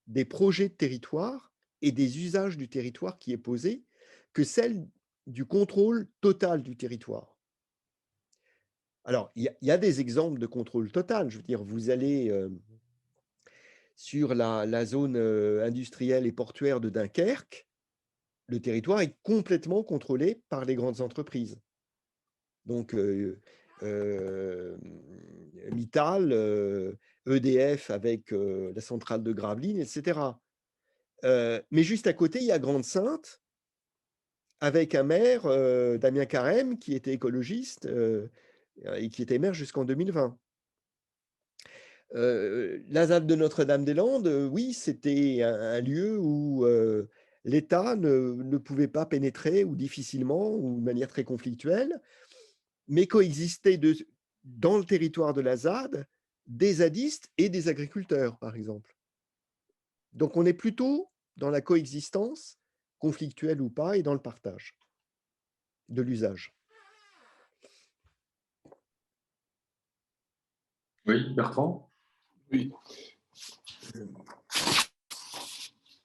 des projets de territoire et des usages du territoire qui est posée que celle du contrôle total du territoire. Alors, il y a des exemples de contrôle total. Je veux dire, vous allez sur la zone industrielle et portuaire de Dunkerque, le territoire est complètement contrôlé par les grandes entreprises. Donc, Mittal, EDF avec la centrale de Gravelines, etc. Mais juste à côté, il y a Grande-Synthe, avec un maire, Damien Carême, qui était écologiste et qui était maire jusqu'en 2020. La ZAD de Notre-Dame-des-Landes, oui, c'était un lieu où l'État ne pouvait pas pénétrer, ou difficilement, ou de manière très conflictuelle, mais coexistaient dans le territoire de la ZAD des zadistes et des agriculteurs, par exemple. Donc on est plutôt dans la coexistence, conflictuelle ou pas, et dans le partage de l'usage. Oui, Bertrand? Oui.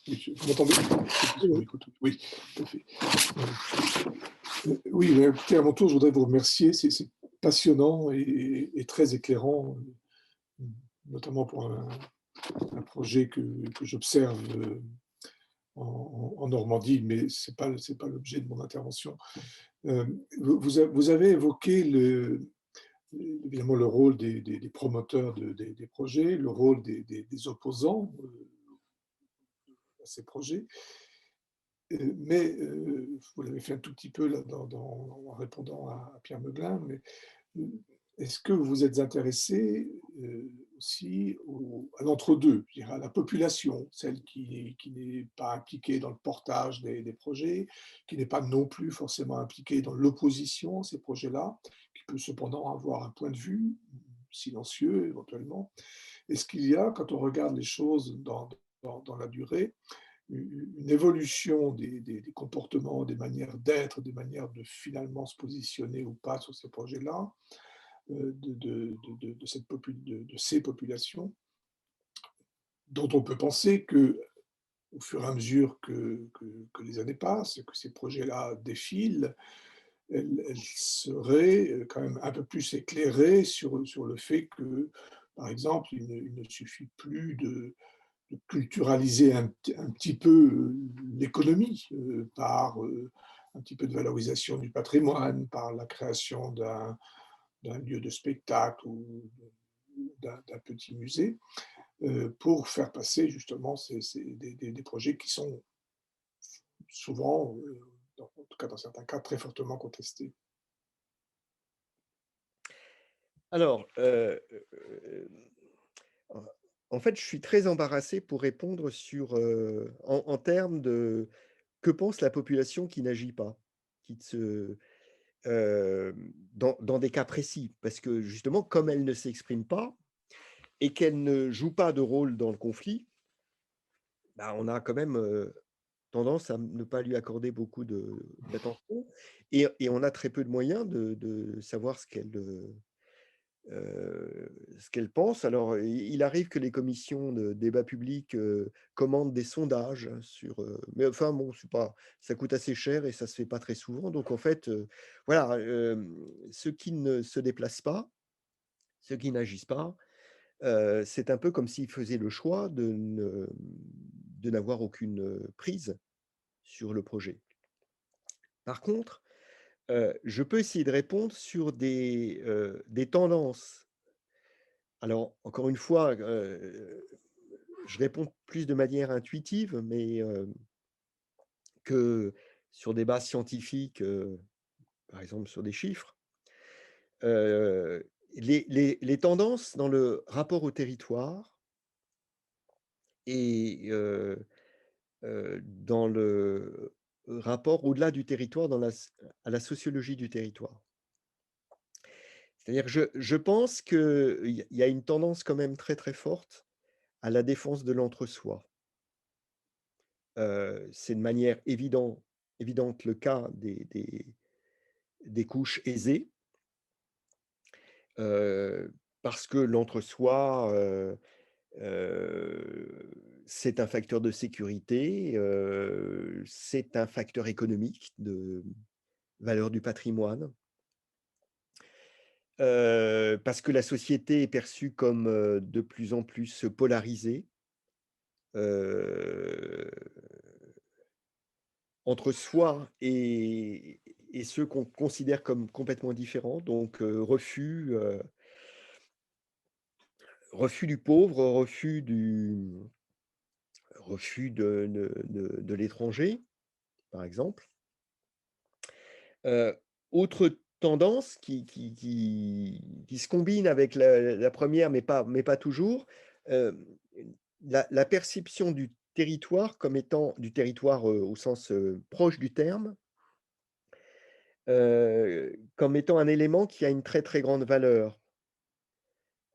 Vous m'entendez? Oui, tout à fait. Oui, mais écoutez, à mon tour, je voudrais vous remercier. C'est passionnant et très éclairant, notamment pour un projet que j'observe en Normandie, mais ce n'est pas l'objet de mon intervention. Vous avez évoqué évidemment le rôle des promoteurs des projets, le rôle des opposants à ces projets. Mais vous l'avez fait un tout petit peu là, en répondant à Pierre Meuglin, mais est-ce que vous êtes intéressé aussi à l'entre-deux, je dirais à la population, celle qui n'est pas impliquée dans le portage des projets, qui n'est pas non plus forcément impliquée dans l'opposition à ces projets-là, qui peut cependant avoir un point de vue silencieux éventuellement. Est-ce qu'il y a, quand on regarde les choses dans la durée, une évolution des comportements, des manières d'être, des manières de finalement se positionner ou pas sur ces projets-là, de ces populations, dont on peut penser que, au fur et à mesure que les années passent, que ces projets-là défilent, elles seraient quand même un peu plus éclairées sur le fait que, par exemple, il ne suffit plus de culturaliser un petit peu l'économie par un petit peu de valorisation du patrimoine, par la création d'un lieu de spectacle ou d'un petit musée, pour faire passer justement des projets qui sont souvent, en tout cas dans certains cas, très fortement contestés. Alors, en fait, je suis très embarrassé pour répondre sur, en termes de que pense la population qui n'agit pas, qui se, dans des cas précis. Parce que justement, comme elle ne s'exprime pas et qu'elle ne joue pas de rôle dans le conflit, bah, on a quand même tendance à ne pas lui accorder beaucoup d'attention et on a très peu de moyens de savoir ce qu'elle pense. Alors, il arrive que les commissions de débat public commandent des sondages sur. Mais enfin, bon, ça coûte assez cher et ça se fait pas très souvent. Donc, en fait, voilà, ceux qui ne se déplacent pas, ceux qui n'agissent pas, c'est un peu comme s'ils faisaient le choix de n'avoir aucune prise sur le projet. Par contre, je peux essayer de répondre sur des tendances. Alors, encore une fois, je réponds plus de manière intuitive, mais que sur des bases scientifiques, par exemple sur des chiffres. Les tendances dans le rapport au territoire et dans le rapport au-delà du territoire, à la sociologie du territoire. C'est-à-dire que je pense qu'il y a une tendance quand même très, très forte à la défense de l'entre-soi. C'est de manière évidente le cas des couches aisées, parce que l'entre-soi, c'est un facteur de sécurité, c'est un facteur économique de valeur du patrimoine, parce que la société est perçue comme de plus en plus polarisée, euh, entre soi et ceux qu'on considère comme complètement différents. Donc, refus du pauvre, refus de l'étranger, par exemple. Autre tendance qui se combine avec la première, mais pas toujours, euh, la perception du territoire comme étant, du territoire au sens proche du terme, comme étant un élément qui a une très très grande valeur.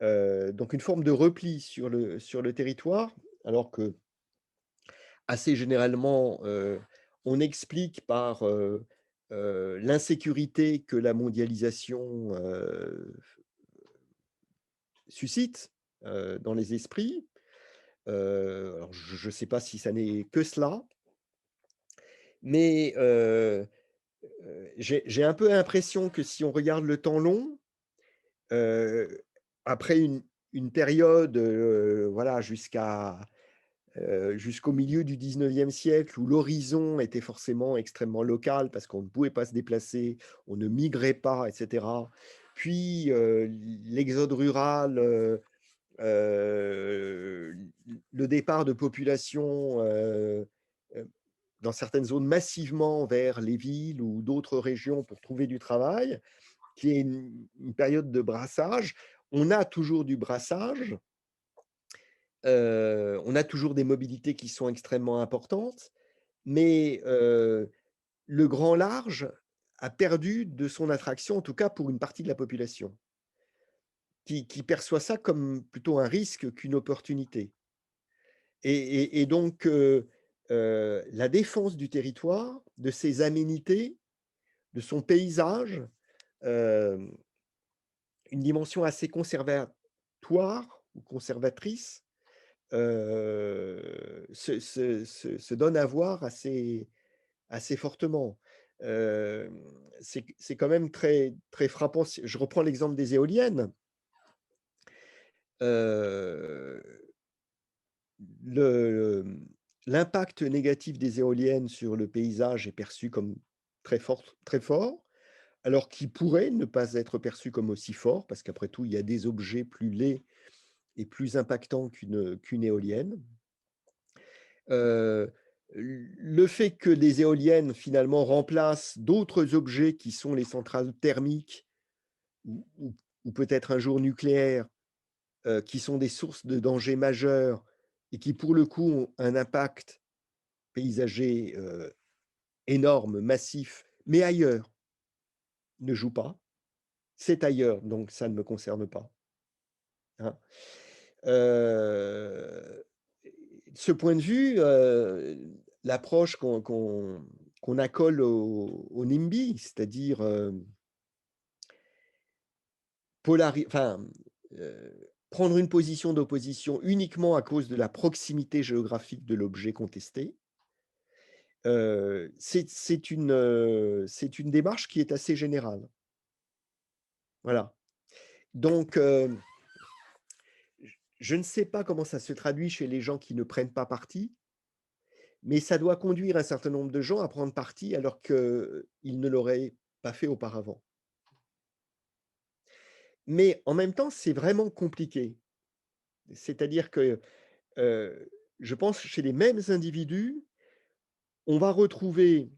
Donc une forme de repli sur le territoire, alors que assez généralement, on explique par l'insécurité que la mondialisation suscite dans les esprits. Alors je ne sais pas si ça n'est que cela, mais j'ai un peu l'impression que si on regarde le temps long, après une période voilà, jusqu'au milieu du 19e siècle, où l'horizon était forcément extrêmement local, parce qu'on ne pouvait pas se déplacer, on ne migrait pas, etc. Puis l'exode rural, le départ de populations dans certaines zones massivement vers les villes ou d'autres régions pour trouver du travail, qui est une période de brassage. On a toujours du brassage, on a toujours des mobilités qui sont extrêmement importantes, mais le grand large a perdu de son attraction, en tout cas pour une partie de la population, qui perçoit ça comme plutôt un risque qu'une opportunité. Et donc, la défense du territoire, de ses aménités, de son paysage, une dimension assez conservatoire ou conservatrice, se donne à voir assez fortement. C'est quand même très, très frappant. Je reprends l'exemple des éoliennes. Euh, L'impact négatif des éoliennes sur le paysage est perçu comme très fort, alors qu'il pourrait ne pas être perçu comme aussi fort, parce qu'après tout, il y a des objets plus laids et plus impactants qu'une éolienne. Le fait que les éoliennes, finalement, remplacent d'autres objets qui sont les centrales thermiques ou peut-être un jour nucléaires, qui sont des sources de dangers majeurs et qui, pour le coup, ont un impact paysager énorme, massif, mais ailleurs, ne joue pas. C'est ailleurs, donc ça ne me concerne pas. Hein. Ce point de vue, l'approche qu'on accole au NIMBY, c'est-à-dire prendre une position d'opposition uniquement à cause de la proximité géographique de l'objet contesté, c'est une démarche qui est assez générale. Voilà. Donc, je ne sais pas comment ça se traduit chez les gens qui ne prennent pas parti, mais ça doit conduire un certain nombre de gens à prendre parti alors qu'ils ne l'auraient pas fait auparavant. Mais en même temps, c'est vraiment compliqué. C'est-à-dire que je pense que chez les mêmes individus, on va retrouver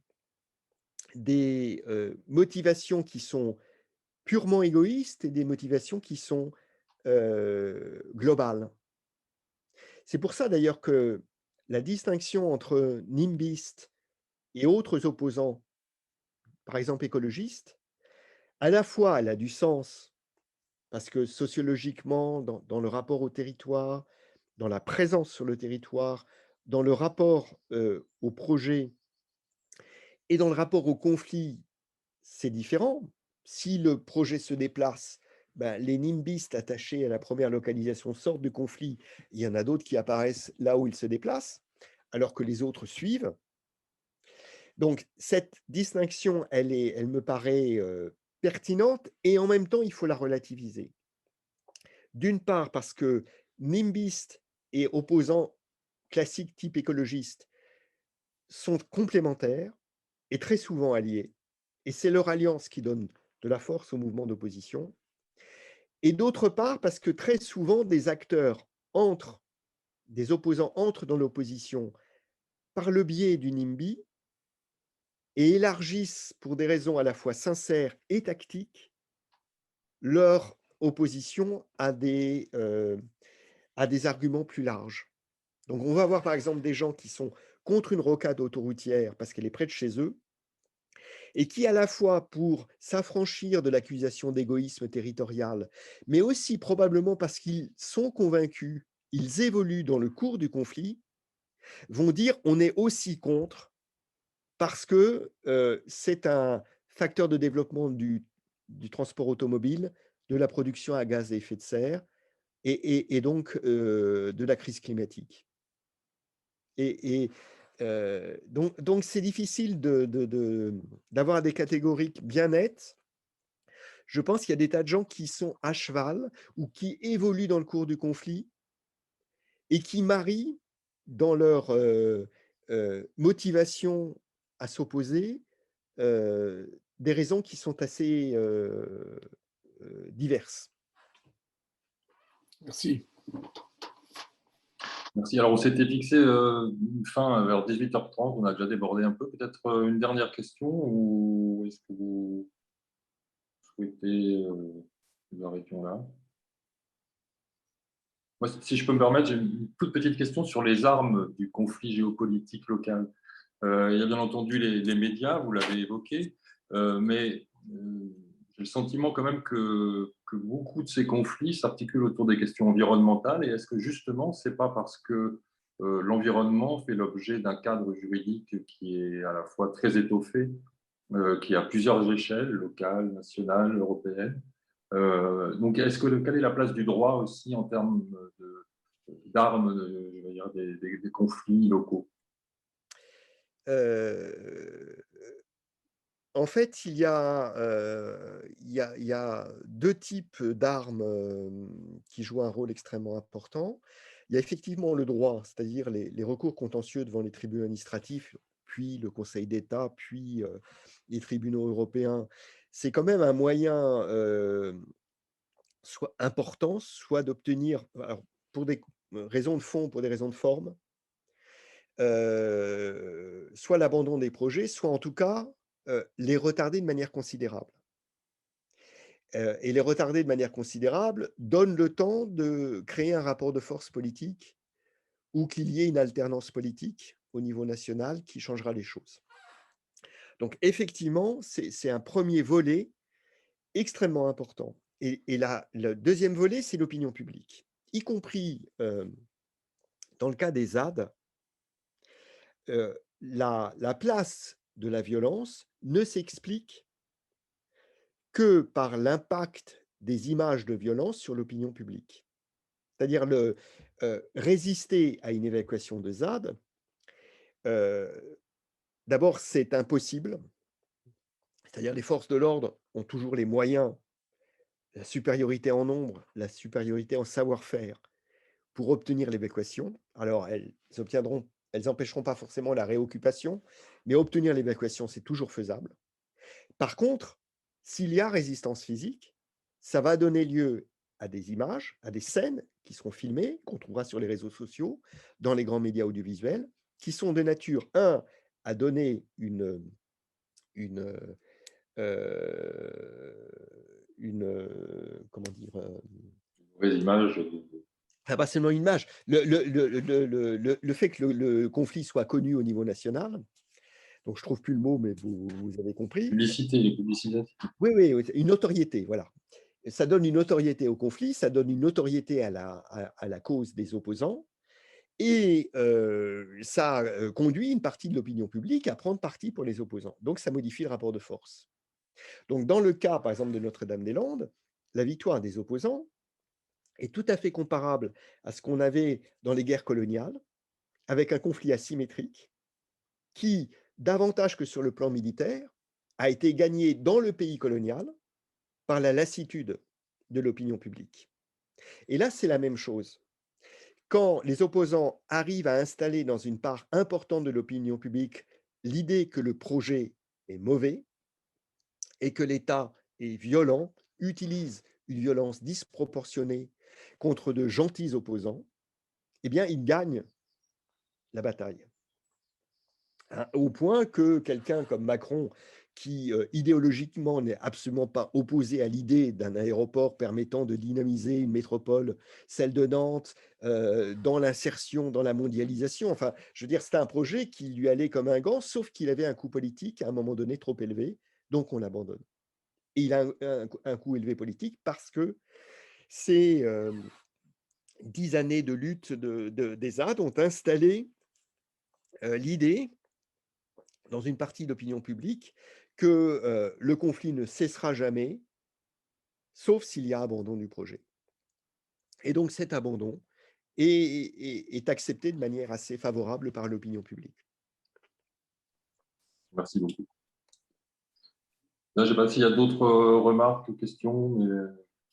des motivations qui sont purement égoïstes et des motivations qui sont globales. C'est pour ça d'ailleurs que la distinction entre nimbistes et autres opposants, par exemple écologistes, à la fois elle a du sens parce que sociologiquement, dans le rapport au territoire, dans la présence sur le territoire, dans le rapport au projet et dans le rapport au conflit, c'est différent. Si le projet se déplace, ben, les nimbistes attachés à la première localisation sortent du conflit. Il y en a d'autres qui apparaissent là où ils se déplacent, alors que les autres suivent. Donc, cette distinction, elle me paraît pertinente et en même temps, il faut la relativiser. D'une part, parce que nimbistes et opposants classiques type écologiste sont complémentaires et très souvent alliés. Et c'est leur alliance qui donne de la force au mouvement d'opposition. Et d'autre part, parce que très souvent, des acteurs entrent, des opposants entrent dans l'opposition par le biais du NIMBY et élargissent, pour des raisons à la fois sincères et tactiques, leur opposition à des arguments plus larges. Donc, on va avoir par exemple des gens qui sont contre une rocade autoroutière parce qu'elle est près de chez eux, et qui, à la fois pour s'affranchir de l'accusation d'égoïsme territorial, mais aussi probablement parce qu'ils sont convaincus, ils évoluent dans le cours du conflit, vont dire on est aussi contre parce que c'est un facteur de développement du transport automobile, de la production à gaz à effet de serre et donc de la crise climatique. Et donc c'est difficile d'avoir des catégories bien nettes. Je pense qu'il y a des tas de gens qui sont à cheval ou qui évoluent dans le cours du conflit et qui marient dans leur motivation à s'opposer des raisons qui sont assez diverses. Merci. Merci. Alors, on s'était fixé une fin vers 18h30. On a déjà débordé un peu. Peut-être une dernière question ou est-ce que vous souhaitez que nous arrêtions là? Moi, si je peux me permettre, j'ai une toute petite question sur les armes du conflit géopolitique local. Il y a bien entendu les médias, vous l'avez évoqué, mais j'ai le sentiment quand même que beaucoup de ces conflits s'articulent autour des questions environnementales. Et est-ce que justement, ce n'est pas parce que l'environnement fait l'objet d'un cadre juridique qui est à la fois très étoffé, qui a plusieurs échelles, locales, nationales, européennes. Donc, quelle est la place du droit aussi en termes d'armes, je veux dire, des conflits locaux? En fait, il y a deux types d'armes qui jouent un rôle extrêmement important. Il y a effectivement le droit, c'est-à-dire les recours contentieux devant les tribunaux administratifs, puis le Conseil d'État, puis les tribunaux européens. C'est quand même un moyen soit important, soit d'obtenir, pour des raisons de fond, pour des raisons de forme, soit l'abandon des projets, soit en tout cas les retarder de manière considérable. Et les retarder de manière considérable donne le temps de créer un rapport de force politique ou qu'il y ait une alternance politique au niveau national qui changera les choses. Donc effectivement, c'est un premier volet extrêmement important. Et le deuxième volet, c'est l'opinion publique, y compris dans le cas des ZAD. La place de la violence ne s'explique que par l'impact des images de violence sur l'opinion publique. C'est-à-dire résister à une évacuation de ZAD, d'abord, c'est impossible. C'est-à-dire les forces de l'ordre ont toujours les moyens, la supériorité en nombre, la supériorité en savoir-faire pour obtenir l'évacuation. Alors, elles n'empêcheront pas forcément la réoccupation, mais obtenir l'évacuation, c'est toujours faisable. Par contre, s'il y a résistance physique, ça va donner lieu à des images, à des scènes qui seront filmées, qu'on trouvera sur les réseaux sociaux, dans les grands médias audiovisuels, qui sont de nature, à donner comment dire, Mauvaise image. pas seulement une image, le fait que le conflit soit connu au niveau national, donc je ne trouve plus le mot, mais vous avez compris. Publicité, les publicités. Oui, une notoriété, voilà. Ça donne une notoriété au conflit, ça donne une notoriété à la cause des opposants, et ça conduit une partie de l'opinion publique à prendre parti pour les opposants. Donc, ça modifie le rapport de force. Donc, dans le cas, par exemple, de Notre-Dame-des-Landes, la victoire des opposants est tout à fait comparable à ce qu'on avait dans les guerres coloniales, avec un conflit asymétrique qui, davantage que sur le plan militaire, a été gagné dans le pays colonial par la lassitude de l'opinion publique. Et là, c'est la même chose. Quand les opposants arrivent à installer dans une part importante de l'opinion publique l'idée que le projet est mauvais et que l'État est violent, utilise une violence disproportionnée contre de gentils opposants, eh bien, ils gagnent la bataille. Hein, au point que quelqu'un comme Macron, qui idéologiquement n'est absolument pas opposé à l'idée d'un aéroport permettant de dynamiser une métropole, celle de Nantes, dans l'insertion, dans la mondialisation, enfin, je veux dire, c'était un projet qui lui allait comme un gant, sauf qu'il avait un coût politique à un moment donné trop élevé, donc on l'abandonne. Et il a un coût élevé politique parce que ces 10 années de lutte des ZAD ont installé l'idée dans une partie de l'opinion publique que le conflit ne cessera jamais, sauf s'il y a abandon du projet. Et donc cet abandon est accepté de manière assez favorable par l'opinion publique. Merci beaucoup. Là, je ne sais pas s'il y a d'autres remarques ou questions, mais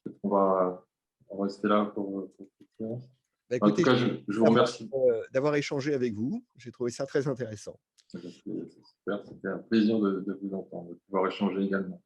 peut-être qu'on va rester là pour cette séance. Bah, En tout écoutez, cas, je vous remercie. d'avoir échangé avec vous. J'ai trouvé ça très intéressant. C'est super, c'était un plaisir de vous entendre, de pouvoir échanger également.